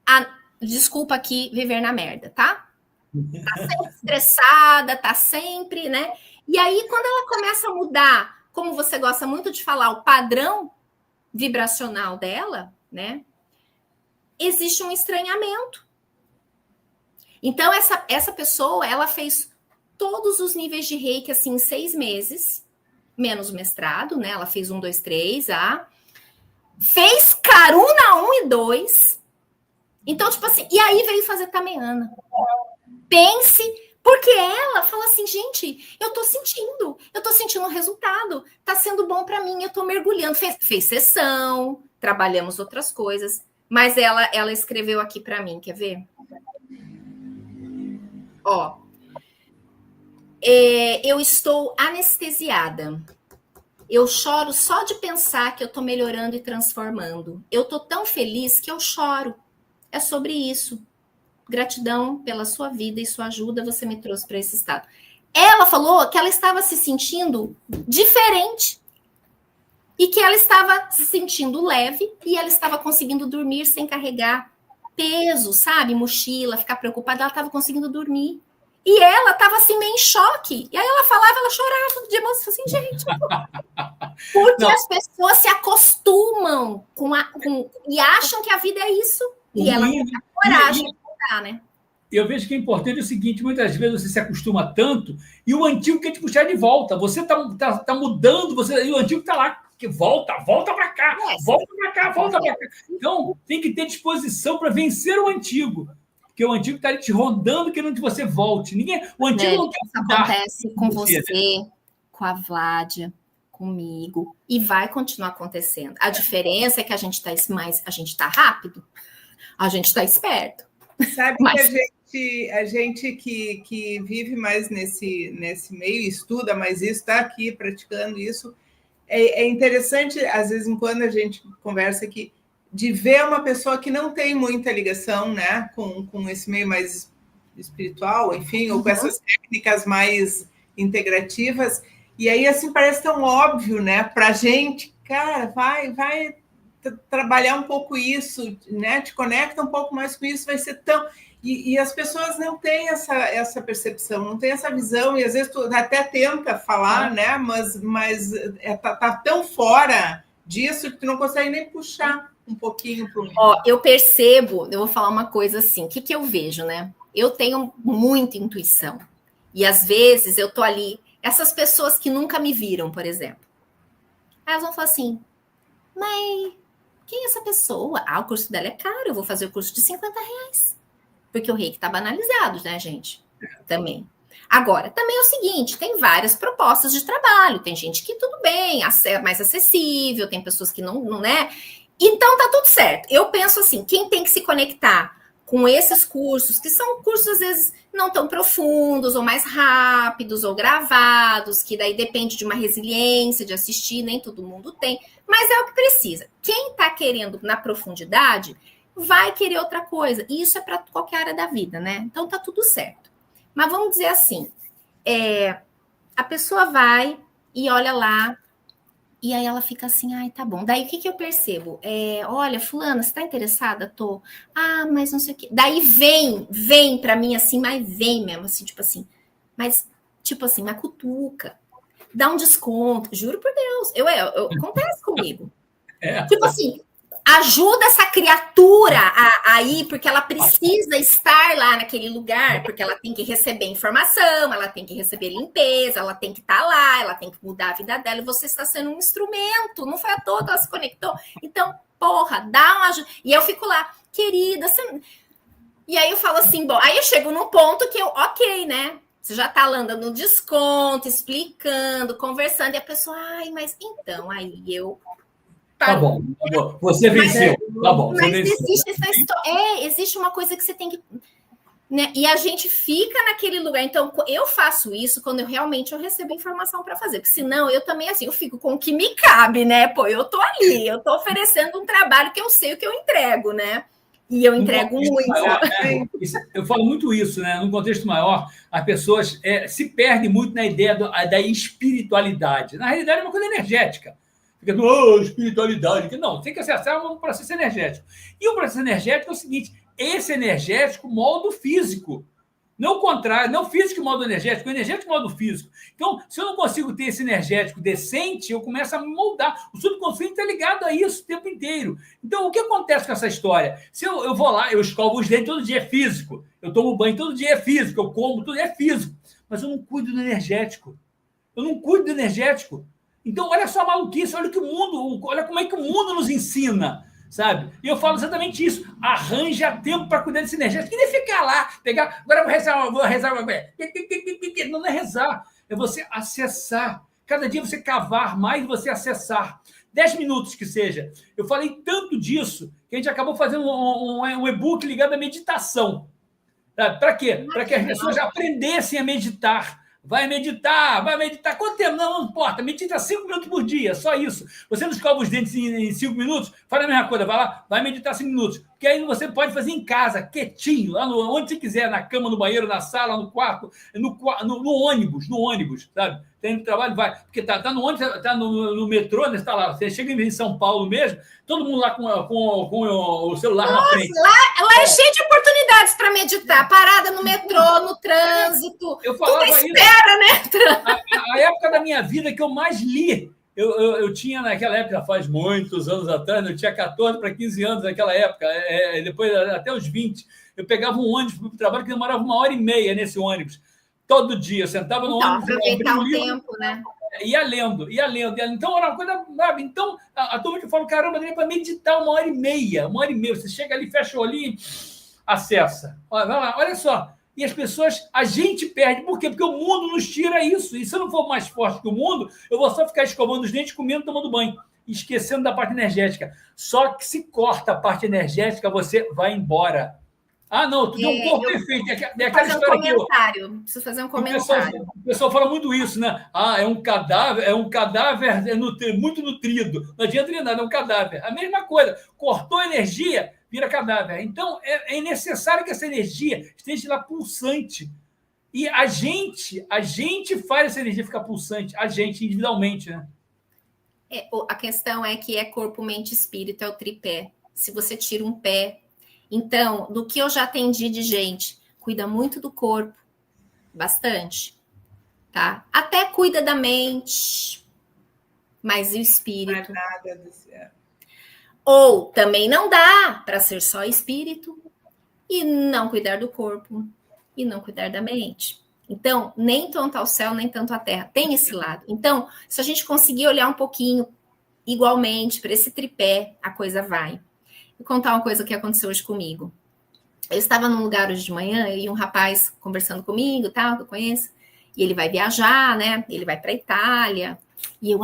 S4: a, desculpa aqui, viver na merda, tá? Tá sempre estressada, tá sempre, né? E aí, quando ela começa a mudar, como você gosta muito de falar, o padrão vibracional dela, né? Existe um estranhamento. Então, essa pessoa, ela fez todos os níveis de reiki, assim, em 6 meses, menos o mestrado, né? Ela fez 1, 2, 3, fez Karuna 1 e 2. Então, tipo assim, e aí veio fazer Tameana. Pense, porque ela fala assim, gente, eu tô sentindo o resultado, tá sendo bom para mim, eu tô mergulhando. Fez sessão, trabalhamos outras coisas, mas ela escreveu aqui para mim, quer ver? Eu estou anestesiada. Eu choro só de pensar que eu tô melhorando e transformando. Eu tô tão feliz que eu choro. É sobre isso. Gratidão pela sua vida e sua ajuda, você me trouxe para esse estado. Ela falou que ela estava se sentindo diferente e que ela estava se sentindo leve e ela estava conseguindo dormir sem carregar peso, sabe? Mochila, ficar preocupada, ela estava conseguindo dormir. E ela estava assim meio em choque. E aí ela falava, ela chorava todo dia, mas assim, gente. Porque as pessoas se acostumam e acham que a vida é isso. E ela tem a coragem de mudar, né?
S2: Eu vejo que é importante o seguinte, muitas vezes você se acostuma tanto e o antigo quer te puxar de volta. Você tá mudando, e o antigo está lá. que volta para cá, volta para cá, volta para cá. Então, tem que ter disposição para vencer o antigo. Porque o antigo está te rondando, querendo que você volte. O antigo não quer mudar.
S4: Acontece com você, com a Vládia, comigo, e vai continuar acontecendo. A diferença é que a gente está rápido, a gente está esperto.
S3: Sabe que a gente que vive mais nesse meio, estuda mais isso, está aqui praticando isso, é interessante, às vezes, quando a gente conversa aqui, de ver uma pessoa que não tem muita ligação, né, com esse meio mais espiritual, enfim, ou com essas técnicas mais integrativas, e aí, assim, parece tão óbvio, né, para a gente, cara, vai trabalhar um pouco isso, né, te conecta um pouco mais com isso, vai ser tão... E as pessoas não têm essa percepção, não têm essa visão, e às vezes tu até tenta falar, né, mas tá tão fora disso que tu não consegue nem puxar um pouquinho para o...
S4: Ó, eu percebo, eu vou falar uma coisa assim, o que eu vejo, né? Eu tenho muita intuição, e às vezes eu tô ali, essas pessoas que nunca me viram, por exemplo, aí elas vão falar assim, mas quem é essa pessoa? Ah, o curso dela é caro, eu vou fazer o curso de R$50. Porque o reiki está banalizado, né, gente? Também. Agora, também é o seguinte, tem várias propostas de trabalho, tem gente que tudo bem, é mais acessível, tem pessoas que não, né? Então, tá tudo certo. Eu penso assim, quem tem que se conectar com esses cursos, que são cursos, às vezes, não tão profundos, ou mais rápidos, ou gravados, que daí depende de uma resiliência de assistir, nem todo mundo tem, mas é o que precisa. Quem tá querendo na profundidade... vai querer outra coisa. E isso é para qualquer área da vida, né? Então tá tudo certo. Mas vamos dizer assim, a pessoa vai e olha lá, e aí ela fica assim, ai, tá bom. Daí o que eu percebo? Olha, fulana, você tá interessada? Tô. Ah, mas não sei o quê. Daí vem pra mim assim, mas vem mesmo, assim, mas cutuca. Dá um desconto, juro por Deus. Acontece comigo. Tipo assim, ajuda essa criatura a ir, porque ela precisa estar lá naquele lugar, porque ela tem que receber informação, ela tem que receber limpeza, ela tem que estar lá, ela tem que mudar a vida dela, e você está sendo um instrumento, não foi à toa que ela se conectou. Então, porra, dá uma ajuda. E eu fico lá, querida, você... E aí eu falo assim, bom, aí eu chego num ponto que ok, né? Você já tá lá dando desconto, explicando, conversando, e a pessoa, ai, mas então, aí eu...
S2: Tá bom. Você venceu. Tá bom.
S4: Mas existe essa história. Existe uma coisa que você tem que. Né? E a gente fica naquele lugar. Então, eu faço isso quando eu recebo informação para fazer. Porque senão eu também, assim, eu fico com o que me cabe, né? Pô, eu tô ali, eu tô oferecendo um trabalho que eu sei o que eu entrego, né? E eu entrego muito.
S2: Maior, né? Eu falo muito isso, né? Num contexto maior, as pessoas se perdem muito na ideia da espiritualidade. Na realidade, é uma coisa energética. Fica espiritualidade. Não, tem que acessar um processo energético. E o processo energético é o seguinte: esse energético molda o físico. Não o contrário, não físico molda o energético, o energético molda o físico. Então, se eu não consigo ter esse energético decente, eu começo a me moldar. O subconsciente está ligado a isso o tempo inteiro. Então, o que acontece com essa história? Se eu vou lá, eu escovo os dentes todo dia, é físico. Eu tomo banho todo dia, é físico. Eu como, tudo é físico. Mas eu não cuido do energético. Então, olha só a maluquice, olha como é que o mundo nos ensina, sabe? E eu falo exatamente isso. Arranja tempo para cuidar desse energético. E nem ficar lá, pegar, agora vou rezar. Não é rezar, é você acessar. Cada dia você cavar mais e você acessar. 10 minutos que seja. Eu falei tanto disso que a gente acabou fazendo um e-book ligado à meditação. Para quê? Para que as pessoas aprendessem a meditar. Vai meditar. Quanto tempo? Não importa. Medita 5 minutos por dia, só isso. Você não escova os dentes em 5 minutos? Faz a mesma coisa, vai lá, vai meditar 5 minutos. Porque aí você pode fazer em casa, quietinho, lá onde você quiser, na cama, no banheiro, na sala, no quarto, no ônibus, sabe? Tem trabalho, vai. Porque tá no ônibus, tá no metrô, né? Você tá lá, você chega em São Paulo mesmo, todo mundo lá com o celular na frente.
S4: Lá é cheio de oportunidades para meditar. Parada no metrô, no trânsito.
S2: Eu falava
S4: tudo espera, né?
S2: A época da minha vida que eu mais li, eu tinha naquela época, faz muitos anos atrás, eu tinha 14 para 15 anos naquela época, depois até os 20, eu pegava um ônibus para o trabalho que demorava 1h30 nesse ônibus. Todo dia, eu sentava no ônibus.
S4: Aproveitar o tempo, né?
S2: Ia lendo. Então, era uma coisa, sabe? Então, a turma que fala, caramba, daria para meditar 1h30. Você chega ali, fecha o olhinho, acessa. Olha só. E as pessoas, a gente perde. Por quê? Porque o mundo nos tira isso. E se eu não for mais forte que o mundo, eu vou só ficar escovando os dentes, comendo, tomando banho, esquecendo da parte energética. Só que se corta a parte energética, você vai embora. Ah, não, tu deu um corpo perfeito. É aquela história
S4: que preciso fazer um comentário.
S2: O pessoal fala muito isso, né? Ah, é um cadáver muito nutrido. Não adianta nem nada, é um cadáver. A mesma coisa. Cortou energia, vira cadáver. Então, é necessário que essa energia esteja lá pulsante. E a gente faz essa energia ficar pulsante, a gente, individualmente, né?
S4: A questão é que é corpo, mente e espírito, é o tripé. Se você tira um pé... Então, do que eu já atendi de gente, cuida muito do corpo, bastante, tá? Até cuida da mente, mas e o espírito?
S3: Não é nada do céu.
S4: Ou também não dá para ser só espírito e não cuidar do corpo e não cuidar da mente. Então, nem tanto ao céu, nem tanto à terra. Tem esse lado. Então, se a gente conseguir olhar um pouquinho igualmente para esse tripé, a coisa vai. Vou contar uma coisa que aconteceu hoje comigo. Eu estava num lugar hoje de manhã e um rapaz conversando comigo, tal, que eu conheço, e ele vai viajar, né? Ele vai para a Itália. E eu,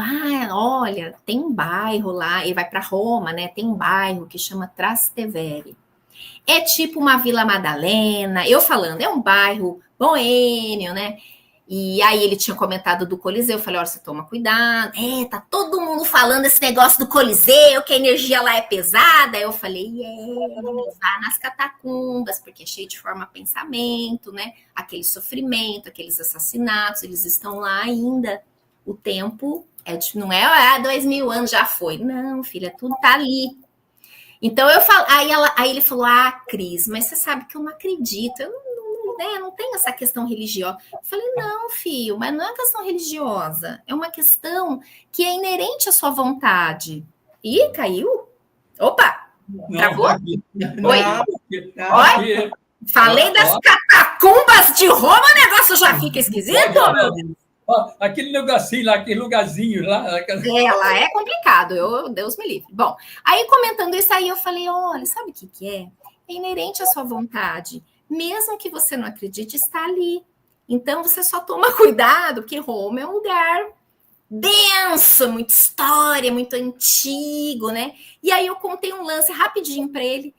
S4: olha, tem um bairro lá, ele vai para Roma, né? Tem um bairro que chama Trastevere. É tipo uma Vila Madalena, eu falando, é um bairro boêmio, né? E aí ele tinha comentado do Coliseu, eu falei, olha, você toma cuidado. Tá todo mundo falando esse negócio do Coliseu, que a energia lá é pesada. Eu falei, vá nas catacumbas, porque é cheio de forma-pensamento, né? Aquele sofrimento, aqueles assassinatos, eles estão lá ainda. O tempo não é 2000 anos, já foi. Não, filha, tudo tá ali. Então eu falo, aí ele falou, Cris, mas você sabe que eu não acredito, eu não tem essa questão religiosa. Eu falei, não, filho, mas não é uma questão religiosa, é uma questão que é inerente à sua vontade. Ih, caiu? Opa! Travou? Oi? Oi? Falei das catacumbas de Roma, o negócio já fica esquisito?
S2: Aquele negocinho lá, aquele lugarzinho lá.
S4: Lá é complicado, Deus me livre. Bom, aí comentando isso aí, eu falei, olha, sabe o que é? É inerente à sua vontade. Mesmo que você não acredite, está ali. Então, você só toma cuidado, porque Roma é um lugar denso, muita história, muito antigo, né? E aí eu contei um lance rapidinho para ele,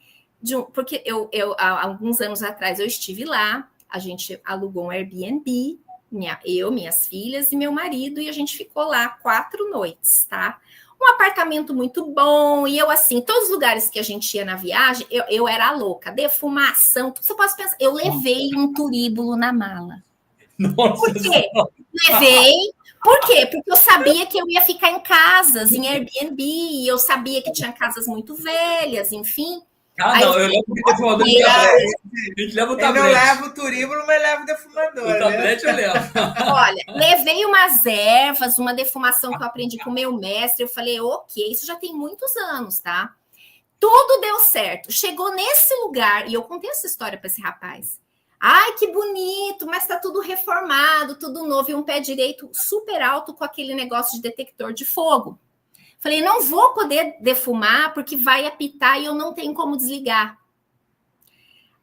S4: porque eu há alguns anos atrás eu estive lá, a gente alugou um Airbnb, minhas filhas e meu marido, e a gente ficou lá 4 noites, tá? Um apartamento muito bom, e eu assim, todos os lugares que a gente ia na viagem, eu era louca, defumação, você pode pensar, eu levei um turíbulo na mala.
S2: Nossa,
S4: por quê? Levei, por quê? Porque eu sabia que eu ia ficar em casas, em Airbnb, eu sabia que tinha casas muito velhas, enfim.
S2: Não, eu levo o defumador de tablete. A gente leva o tablete.
S3: Eu não levo o turíbulo, mas levo o defumador.
S2: O tablete eu levo.
S4: Olha, levei umas ervas, uma defumação que eu aprendi com o meu mestre. Eu falei, ok, isso já tem muitos anos, tá? Tudo deu certo. Chegou nesse lugar, e eu contei essa história para esse rapaz. Ai, que bonito, mas tá tudo reformado, tudo novo, e um pé direito super alto com aquele negócio de detector de fogo. Falei, não vou poder defumar porque vai apitar e eu não tenho como desligar.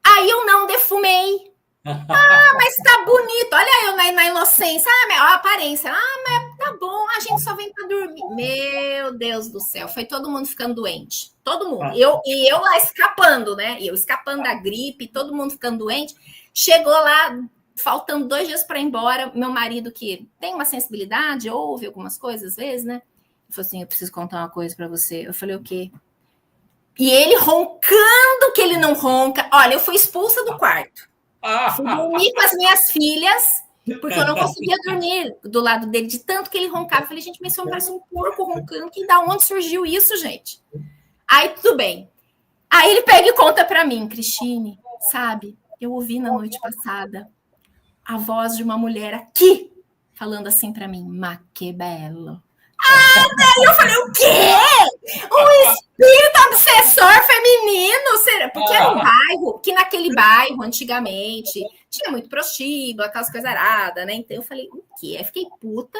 S4: Aí eu não defumei. Mas tá bonito. Olha eu na inocência. A aparência. Mas tá bom, a gente só vem pra dormir. Meu Deus do céu, foi todo mundo ficando doente. Todo mundo. Eu lá escapando, né? Eu escapando da gripe, todo mundo ficando doente. Chegou lá, faltando 2 dias para ir embora. Meu marido, que tem uma sensibilidade, ouve algumas coisas às vezes, né? Ele falou assim, eu preciso contar uma coisa para você. Eu falei, o quê? E ele roncando que ele não ronca. Olha, eu fui expulsa do quarto. Fui dormir com as minhas filhas, porque eu não conseguia dormir do lado dele, de tanto que ele roncava. Eu falei, gente, mas esse homem parece um porco roncando. Que da onde surgiu isso, gente? Aí, tudo bem. Aí ele pega e conta para mim, Cristine, sabe? Eu ouvi na noite passada a voz de uma mulher aqui, falando assim para mim, ma que belo. Daí eu falei, o quê? Um espírito obsessor feminino? Porque era um bairro, que naquele bairro, antigamente, tinha muito prostíbulo, aquelas coisas aradas, né? Então eu falei, o quê? Aí fiquei puta.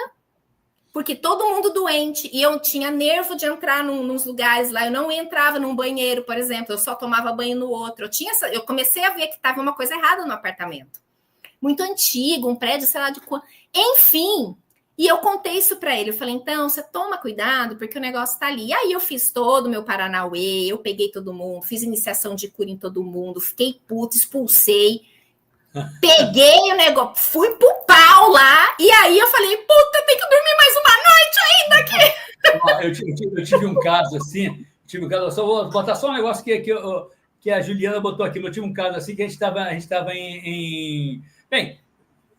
S4: porque todo mundo doente, e eu tinha nervo de entrar nos lugares lá, eu não entrava num banheiro, por exemplo, eu só tomava banho no outro, eu comecei a ver que estava uma coisa errada no apartamento. Muito antigo, um prédio, sei lá de quanto. Enfim, e eu contei isso para ele. Eu falei, então, você toma cuidado, porque o negócio está ali. E aí eu fiz todo o meu Paranauê, eu peguei todo mundo, fiz iniciação de cura em todo mundo, fiquei puta, expulsei, peguei o negócio, fui pro pau lá, e aí eu falei, puta, tem que dormir mais uma noite ainda aqui.
S2: Eu tive um caso assim, só vou botar só um negócio que a Juliana botou aqui, eu tive um caso assim que a gente estava Bem,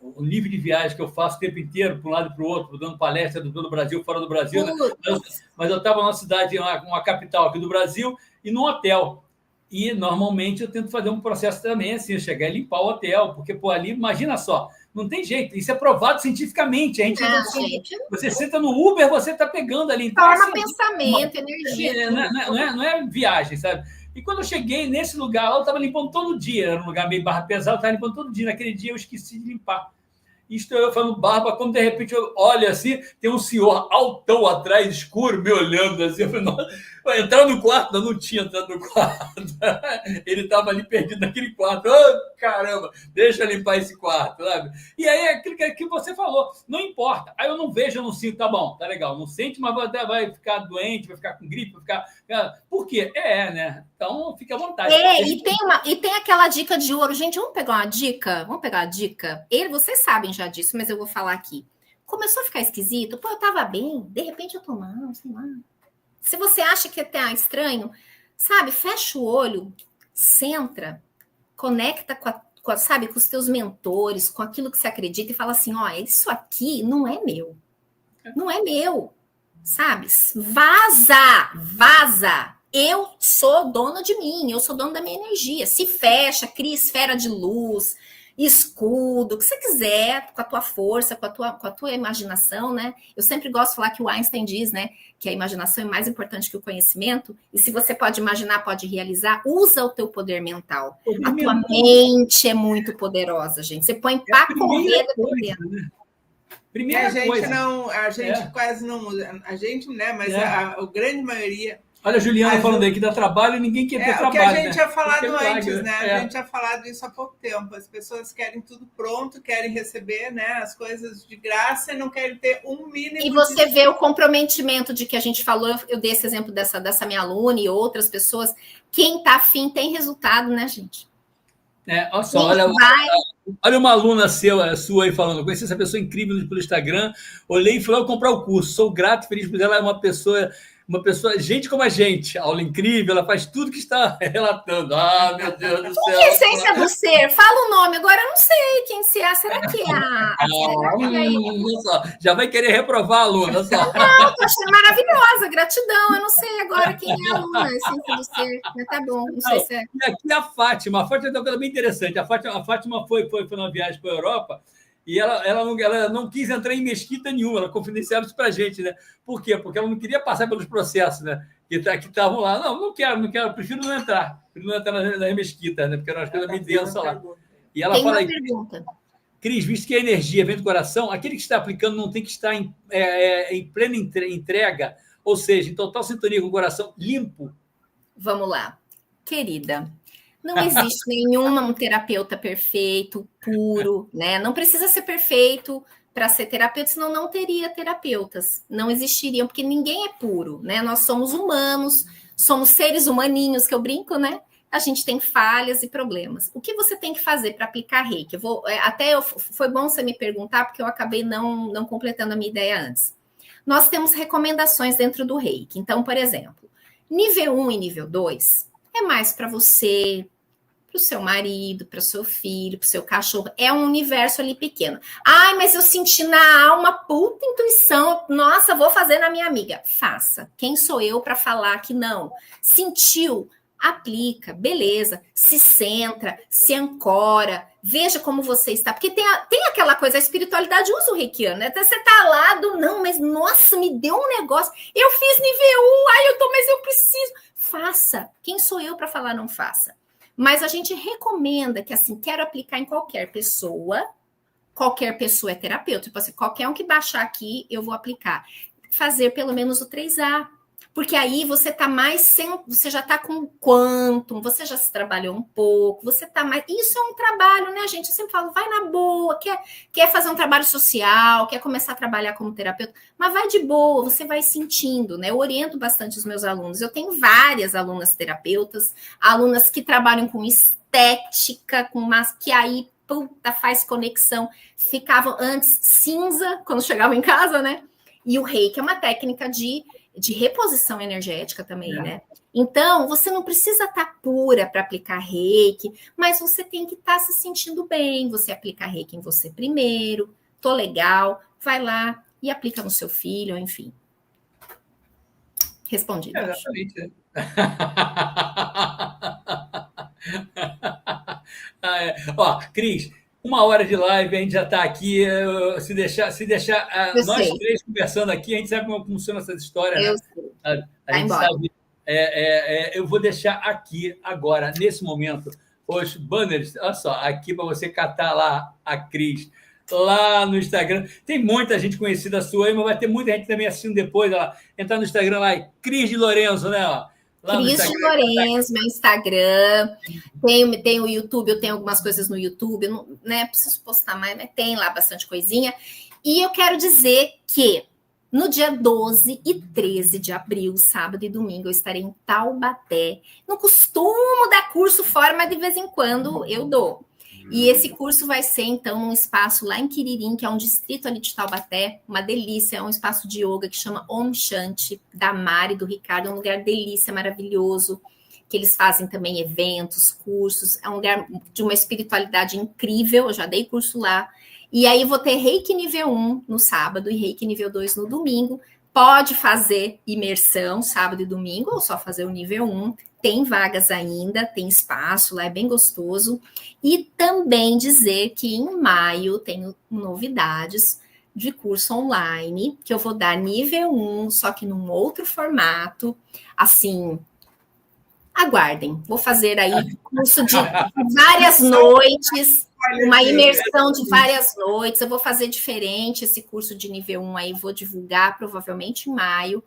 S2: o nível de viagem que eu faço o tempo inteiro, para um lado e para o outro, dando palestra pelo Brasil, fora do Brasil, né? Mas eu estava numa cidade, uma capital aqui do Brasil, e num hotel. E, normalmente, eu tento fazer um processo também, assim, chegar e limpar o hotel, porque, pô, ali, imagina só, não tem jeito, isso é provado cientificamente. Você senta no Uber, você está pegando ali. Então,
S4: forma
S2: assim,
S4: pensamento, energia.
S2: Não é viagem, sabe? E quando eu cheguei nesse lugar, eu estava limpando todo dia, era um lugar meio barra pesada, eu estava limpando todo dia. Naquele dia eu esqueci de limpar. Estou eu falando barba, quando de repente eu olho assim, tem um senhor altão atrás, escuro, me olhando assim. Eu falei, nossa, entrar no quarto, não tinha entrado no quarto. Ele estava ali perdido naquele quarto. Oh, caramba, deixa eu limpar esse quarto, sabe? E aí é aquilo que você falou, não importa. Aí eu não vejo, eu não sinto, tá bom, tá legal, não sente, mas vai ficar doente, vai ficar com gripe, vai ficar. Por quê? né? Então fica à vontade.
S4: E tem aquela dica de ouro. Gente, vamos pegar uma dica? Vamos pegar a dica? Vocês sabem já disso, mas eu vou falar aqui. Começou a ficar esquisito, pô, eu tava bem, de repente eu tô mal, sei lá. Se você acha que tá estranho, sabe, fecha o olho, centra, conecta sabe, com os teus mentores, com aquilo que você acredita e fala assim, ó, isso aqui não é meu. Não é meu, sabe? Vaza. Eu sou dona de mim, eu sou dona da minha energia. Se fecha, cria esfera de luz, escudo, o que você quiser, com a tua força, com a tua imaginação, né? Eu sempre gosto de falar que o Einstein diz, né, que a imaginação é mais importante que o conhecimento, e se você pode imaginar, pode realizar, usa o teu poder mental. A tua mente é muito poderosa, gente. Você põe para correr dentro.
S2: Primeira coisa.
S3: A gente quase não usa, a gente, né, mas a grande maioria.
S2: Olha a Juliana falando aí que dá trabalho e ninguém quer ter trabalho.
S3: O que a gente tinha falado
S2: antes,
S3: né? A gente tinha falado isso há pouco tempo. As pessoas querem tudo pronto, querem receber, né, as coisas de graça e não querem ter um mínimo.
S4: E você vê o comprometimento de que a gente falou, eu dei esse exemplo dessa minha aluna e outras pessoas. Quem tá afim tem resultado, né, gente?
S2: Olha só, olha uma aluna sua aí falando, conheci essa pessoa incrível pelo Instagram, olhei e falei, vou comprar o curso, sou grato, feliz, porque ela é uma pessoa, gente como a gente, aula incrível, ela faz tudo que está relatando. Ah, meu Deus do céu.
S4: Que essência do ser? Fala o nome, agora eu não sei quem se é. Será que é
S2: já vai querer reprovar a aluna, só.
S4: Não, tô achando maravilhosa, gratidão. Eu não sei agora quem é a aluna, a essência do ser. Mas tá bom, não sei se é.
S2: E aqui a Fátima é uma coisa bem interessante. A Fátima foi numa viagem para a Europa. E ela não quis entrar em mesquita nenhuma, ela confidenciava isso para a gente, né? Por quê? Porque ela não queria passar pelos processos, né? Que estavam lá. Não quero, prefiro não entrar. Prefiro não entrar na mesquita, né? Porque eram as coisas bem densas lá. E ela fala aí, Cris, visto que a energia vem do coração, aquele que está aplicando não tem que estar em plena entrega, ou seja, em total sintonia com o coração limpo.
S4: Vamos lá. Querida, não existe um terapeuta perfeito, puro, né? Não precisa ser perfeito para ser terapeuta, senão não teria terapeutas. Não existiriam, porque ninguém é puro, né? Nós somos humanos, somos seres humaninhos, que eu brinco, né? A gente tem falhas e problemas. O que você tem que fazer para aplicar reiki? Foi bom você me perguntar, porque eu acabei não completando a minha ideia antes. Nós temos recomendações dentro do reiki. Então, por exemplo, nível 1 e nível 2... é mais para você, para o seu marido, para o seu filho, para o seu cachorro. É um universo ali pequeno. Ai, mas eu senti na alma puta intuição. Nossa, vou fazer na minha amiga. Faça. Quem sou eu para falar que não? Sentiu? Aplica. Beleza. Se centra, se ancora. Veja como você está. Porque tem aquela coisa, a espiritualidade usa o reikiano, né? Você tá lá não, mas nossa, me deu um negócio. Eu fiz nível 1, mas eu preciso. Faça. Quem sou eu para falar não faça? Mas a gente recomenda que, assim, quero aplicar em qualquer pessoa, qualquer pessoa é terapeuta. Tipo assim, qualquer um que baixar aqui, eu vou aplicar. Fazer pelo menos o 3A. Porque aí você tá mais você já tá com quantum, você já se trabalhou um pouco, você tá mais. Isso é um trabalho, né, gente? Eu sempre falo, vai na boa, quer fazer um trabalho social, quer começar a trabalhar como terapeuta, mas vai de boa, você vai sentindo, né? Eu oriento bastante os meus alunos. Eu tenho várias alunas terapeutas, alunas que trabalham com estética, que aí puta, faz conexão. Ficavam antes cinza quando chegavam em casa, né? E o reiki é uma técnica de reposição energética também, né? Então, você não precisa estar pura para aplicar reiki, mas você tem que estar se sentindo bem. Você aplica reiki em você primeiro, tô legal, vai lá e aplica no seu filho, enfim. Respondido.
S2: Exatamente. Ó, Cris, 1 hora de live, a gente já está aqui. Se deixar nós três conversando aqui, a gente sabe como funcionam essas histórias, né? A gente sabe. Eu vou deixar aqui agora, nesse momento, os banners. Olha só, aqui para você catar lá a Cris, lá no Instagram. Tem muita gente conhecida sua aí, mas vai ter muita gente também assistindo depois. Ó, entrar no Instagram lá, Cris de Lourenço, né? Ó.
S4: Cris de Lourenço, meu Instagram, tem o YouTube, eu tenho algumas coisas no YouTube, não, né? Preciso postar mais, mas tem lá bastante coisinha. E eu quero dizer que no dia 12 e 13 de abril, sábado e domingo, eu estarei em Taubaté. Não costumo dar curso fora, mas de vez em quando eu dou. E esse curso vai ser, então, num espaço lá em Quiririm, que é um distrito ali de Taubaté, uma delícia, é um espaço de yoga que chama Om Shanti, da Mari e do Ricardo, é um lugar delícia, maravilhoso, que eles fazem também eventos, cursos, é um lugar de uma espiritualidade incrível, eu já dei curso lá. E aí vou ter Reiki nível 1 no sábado e Reiki nível 2 no domingo. Pode fazer imersão sábado e domingo, ou só fazer o nível 1. Tem vagas ainda, tem espaço lá, é bem gostoso. E também dizer que em maio tenho novidades de curso online, que eu vou dar nível 1, só que num outro formato. Assim, aguardem. Vou fazer aí curso de várias noites, uma imersão de várias noites. Eu vou fazer diferente esse curso de nível 1 aí, vou divulgar provavelmente em maio.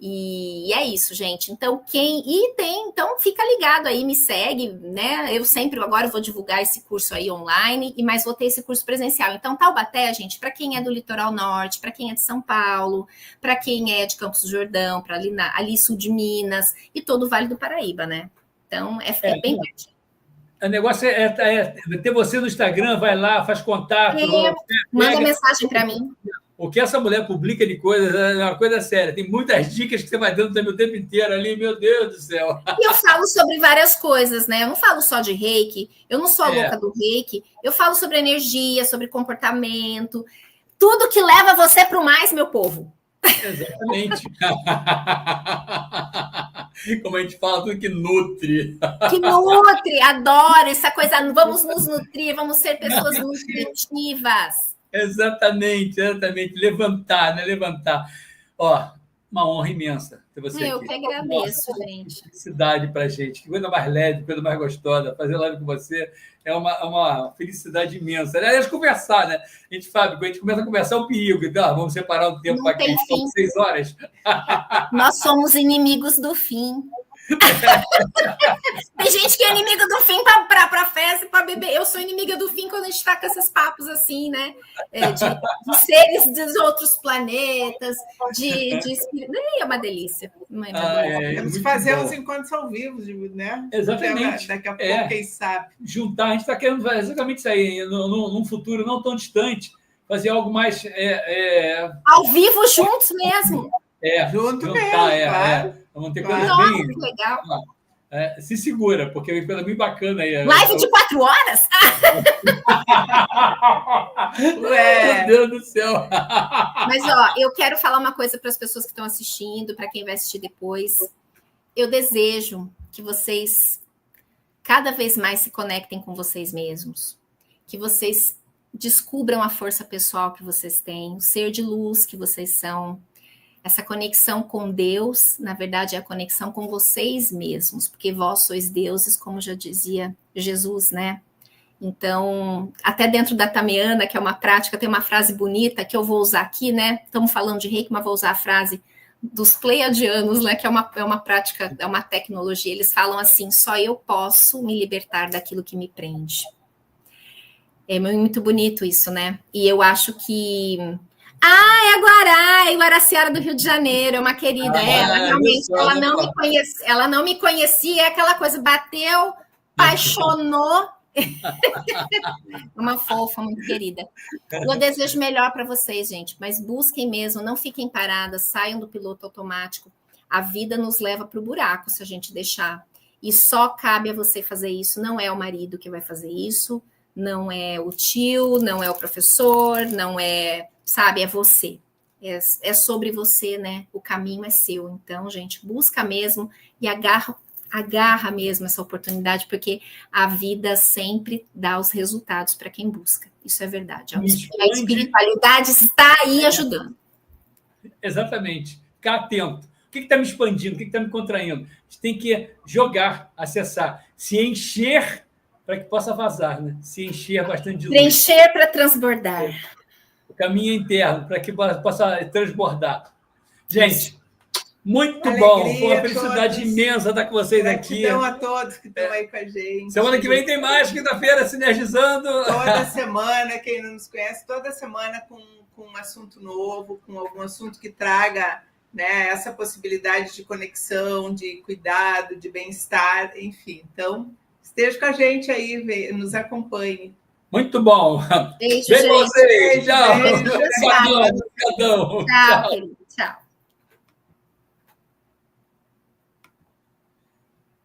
S4: E é isso, gente. Então, então fica ligado aí, me segue, né? Eu sempre agora vou divulgar esse curso aí online, mas vou ter esse curso presencial. Então, Taubaté, gente, para quem é do Litoral Norte, para quem é de São Paulo, para quem é de Campos do Jordão, para ali sul de Minas e todo o Vale do Paraíba, né? Então, é bem pertinho.
S2: O negócio é ter você no Instagram, vai lá, faz contato.
S4: Manda mensagem para mim.
S2: O que essa mulher publica de coisas é uma coisa séria. Tem muitas dicas que você vai dando também o tempo inteiro ali, meu Deus do céu.
S4: E eu falo sobre várias coisas, né? Eu não falo só de reiki, eu não sou a louca do reiki, eu falo sobre energia, sobre comportamento, tudo que leva você para o mais, meu povo.
S2: Exatamente. Como a gente fala, tudo que nutre.
S4: Que nutre, adoro essa coisa. Vamos nos nutrir, vamos ser pessoas nutritivas.
S2: Exatamente. Levantar, né? Levantar. Ó, uma honra imensa ter você aqui.
S4: Eu que agradeço, gente.
S2: Felicidade para a gente. Que coisa mais leve, coisa mais gostosa. Fazer live com você é uma felicidade imensa. Aliás, conversar, né? A gente, Fábio, quando a gente começa a conversar, é um perigo. Então, vamos separar um tempo aqui, 6 horas.
S4: Nós somos inimigos do fim. Tem gente que é inimiga do fim para festa e para beber. Eu sou inimiga do fim quando a gente está com esses papos assim, né? De seres dos outros planetas, de espírito. É uma delícia.
S3: Temos que fazer uns encontros ao vivo, né?
S2: Exatamente.
S3: Daqui a pouco, quem sabe.
S2: Juntar, a gente está querendo fazer exatamente isso aí, num futuro não tão distante, fazer algo mais.
S4: Ao vivo, juntos mesmo.
S3: Junto mesmo, claro.
S2: Vamos ter coisas
S4: bem... que legal.
S2: Se segura, porque é coisa bem bacana aí.
S4: Live de 4 horas?
S2: Meu Deus do céu.
S4: Mas, ó, eu quero falar uma coisa para as pessoas que estão assistindo, para quem vai assistir depois. Eu desejo que vocês cada vez mais se conectem com vocês mesmos, que vocês descubram a força pessoal que vocês têm, o ser de luz que vocês são. Essa conexão com Deus, na verdade, é a conexão com vocês mesmos, porque vós sois deuses, como já dizia Jesus, né? Então, até dentro da Tamiana, que é uma prática, tem uma frase bonita que eu vou usar aqui, né? Estamos falando de reiki, mas vou usar a frase dos pleiadianos, né? Que é uma prática, é uma tecnologia. Eles falam assim: só eu posso me libertar daquilo que me prende. É muito bonito isso, né? E eu acho que... é a Guará, Guaraciara do Rio de Janeiro, é uma querida. Ela realmente, ela não me conhecia, é aquela coisa, bateu, apaixonou. Uma fofa, muito querida. Eu desejo melhor para vocês, gente, mas busquem mesmo, não fiquem paradas, saiam do piloto automático. A vida nos leva para o buraco se a gente deixar. E só cabe a você fazer isso. Não é o marido que vai fazer isso, não é o tio, não é o professor, não é, sabe, é você. É sobre você, né? O caminho é seu. Então, gente, busca mesmo e agarra mesmo essa oportunidade, porque a vida sempre dá os resultados para quem busca. Isso é verdade. A espiritualidade está aí ajudando.
S2: Exatamente. Ficar atento. O que está me expandindo? O que está me contraindo? A gente tem que jogar, acessar, se encher para que possa vazar, né? Se encher bastante de luz.
S4: Preencher para transbordar.
S2: O caminho interno, para que possa transbordar. Gente, muito bom. Foi uma felicidade imensa estar com vocês aqui.
S3: Gratidão a todos que estão aí com a gente.
S2: Semana que vem tem mais, quinta-feira, Sinergizando.
S3: Toda semana, quem não nos conhece, toda semana com um assunto novo, com algum assunto que traga, né, essa possibilidade de conexão, de cuidado, de bem-estar, enfim. Então, esteja com a gente aí, nos acompanhe.
S2: Muito bom.
S4: Beijo,
S2: Beijo
S4: gente.
S2: vocês. Tchau.
S3: Beijo.
S2: Tchau.
S4: Tchau, querido.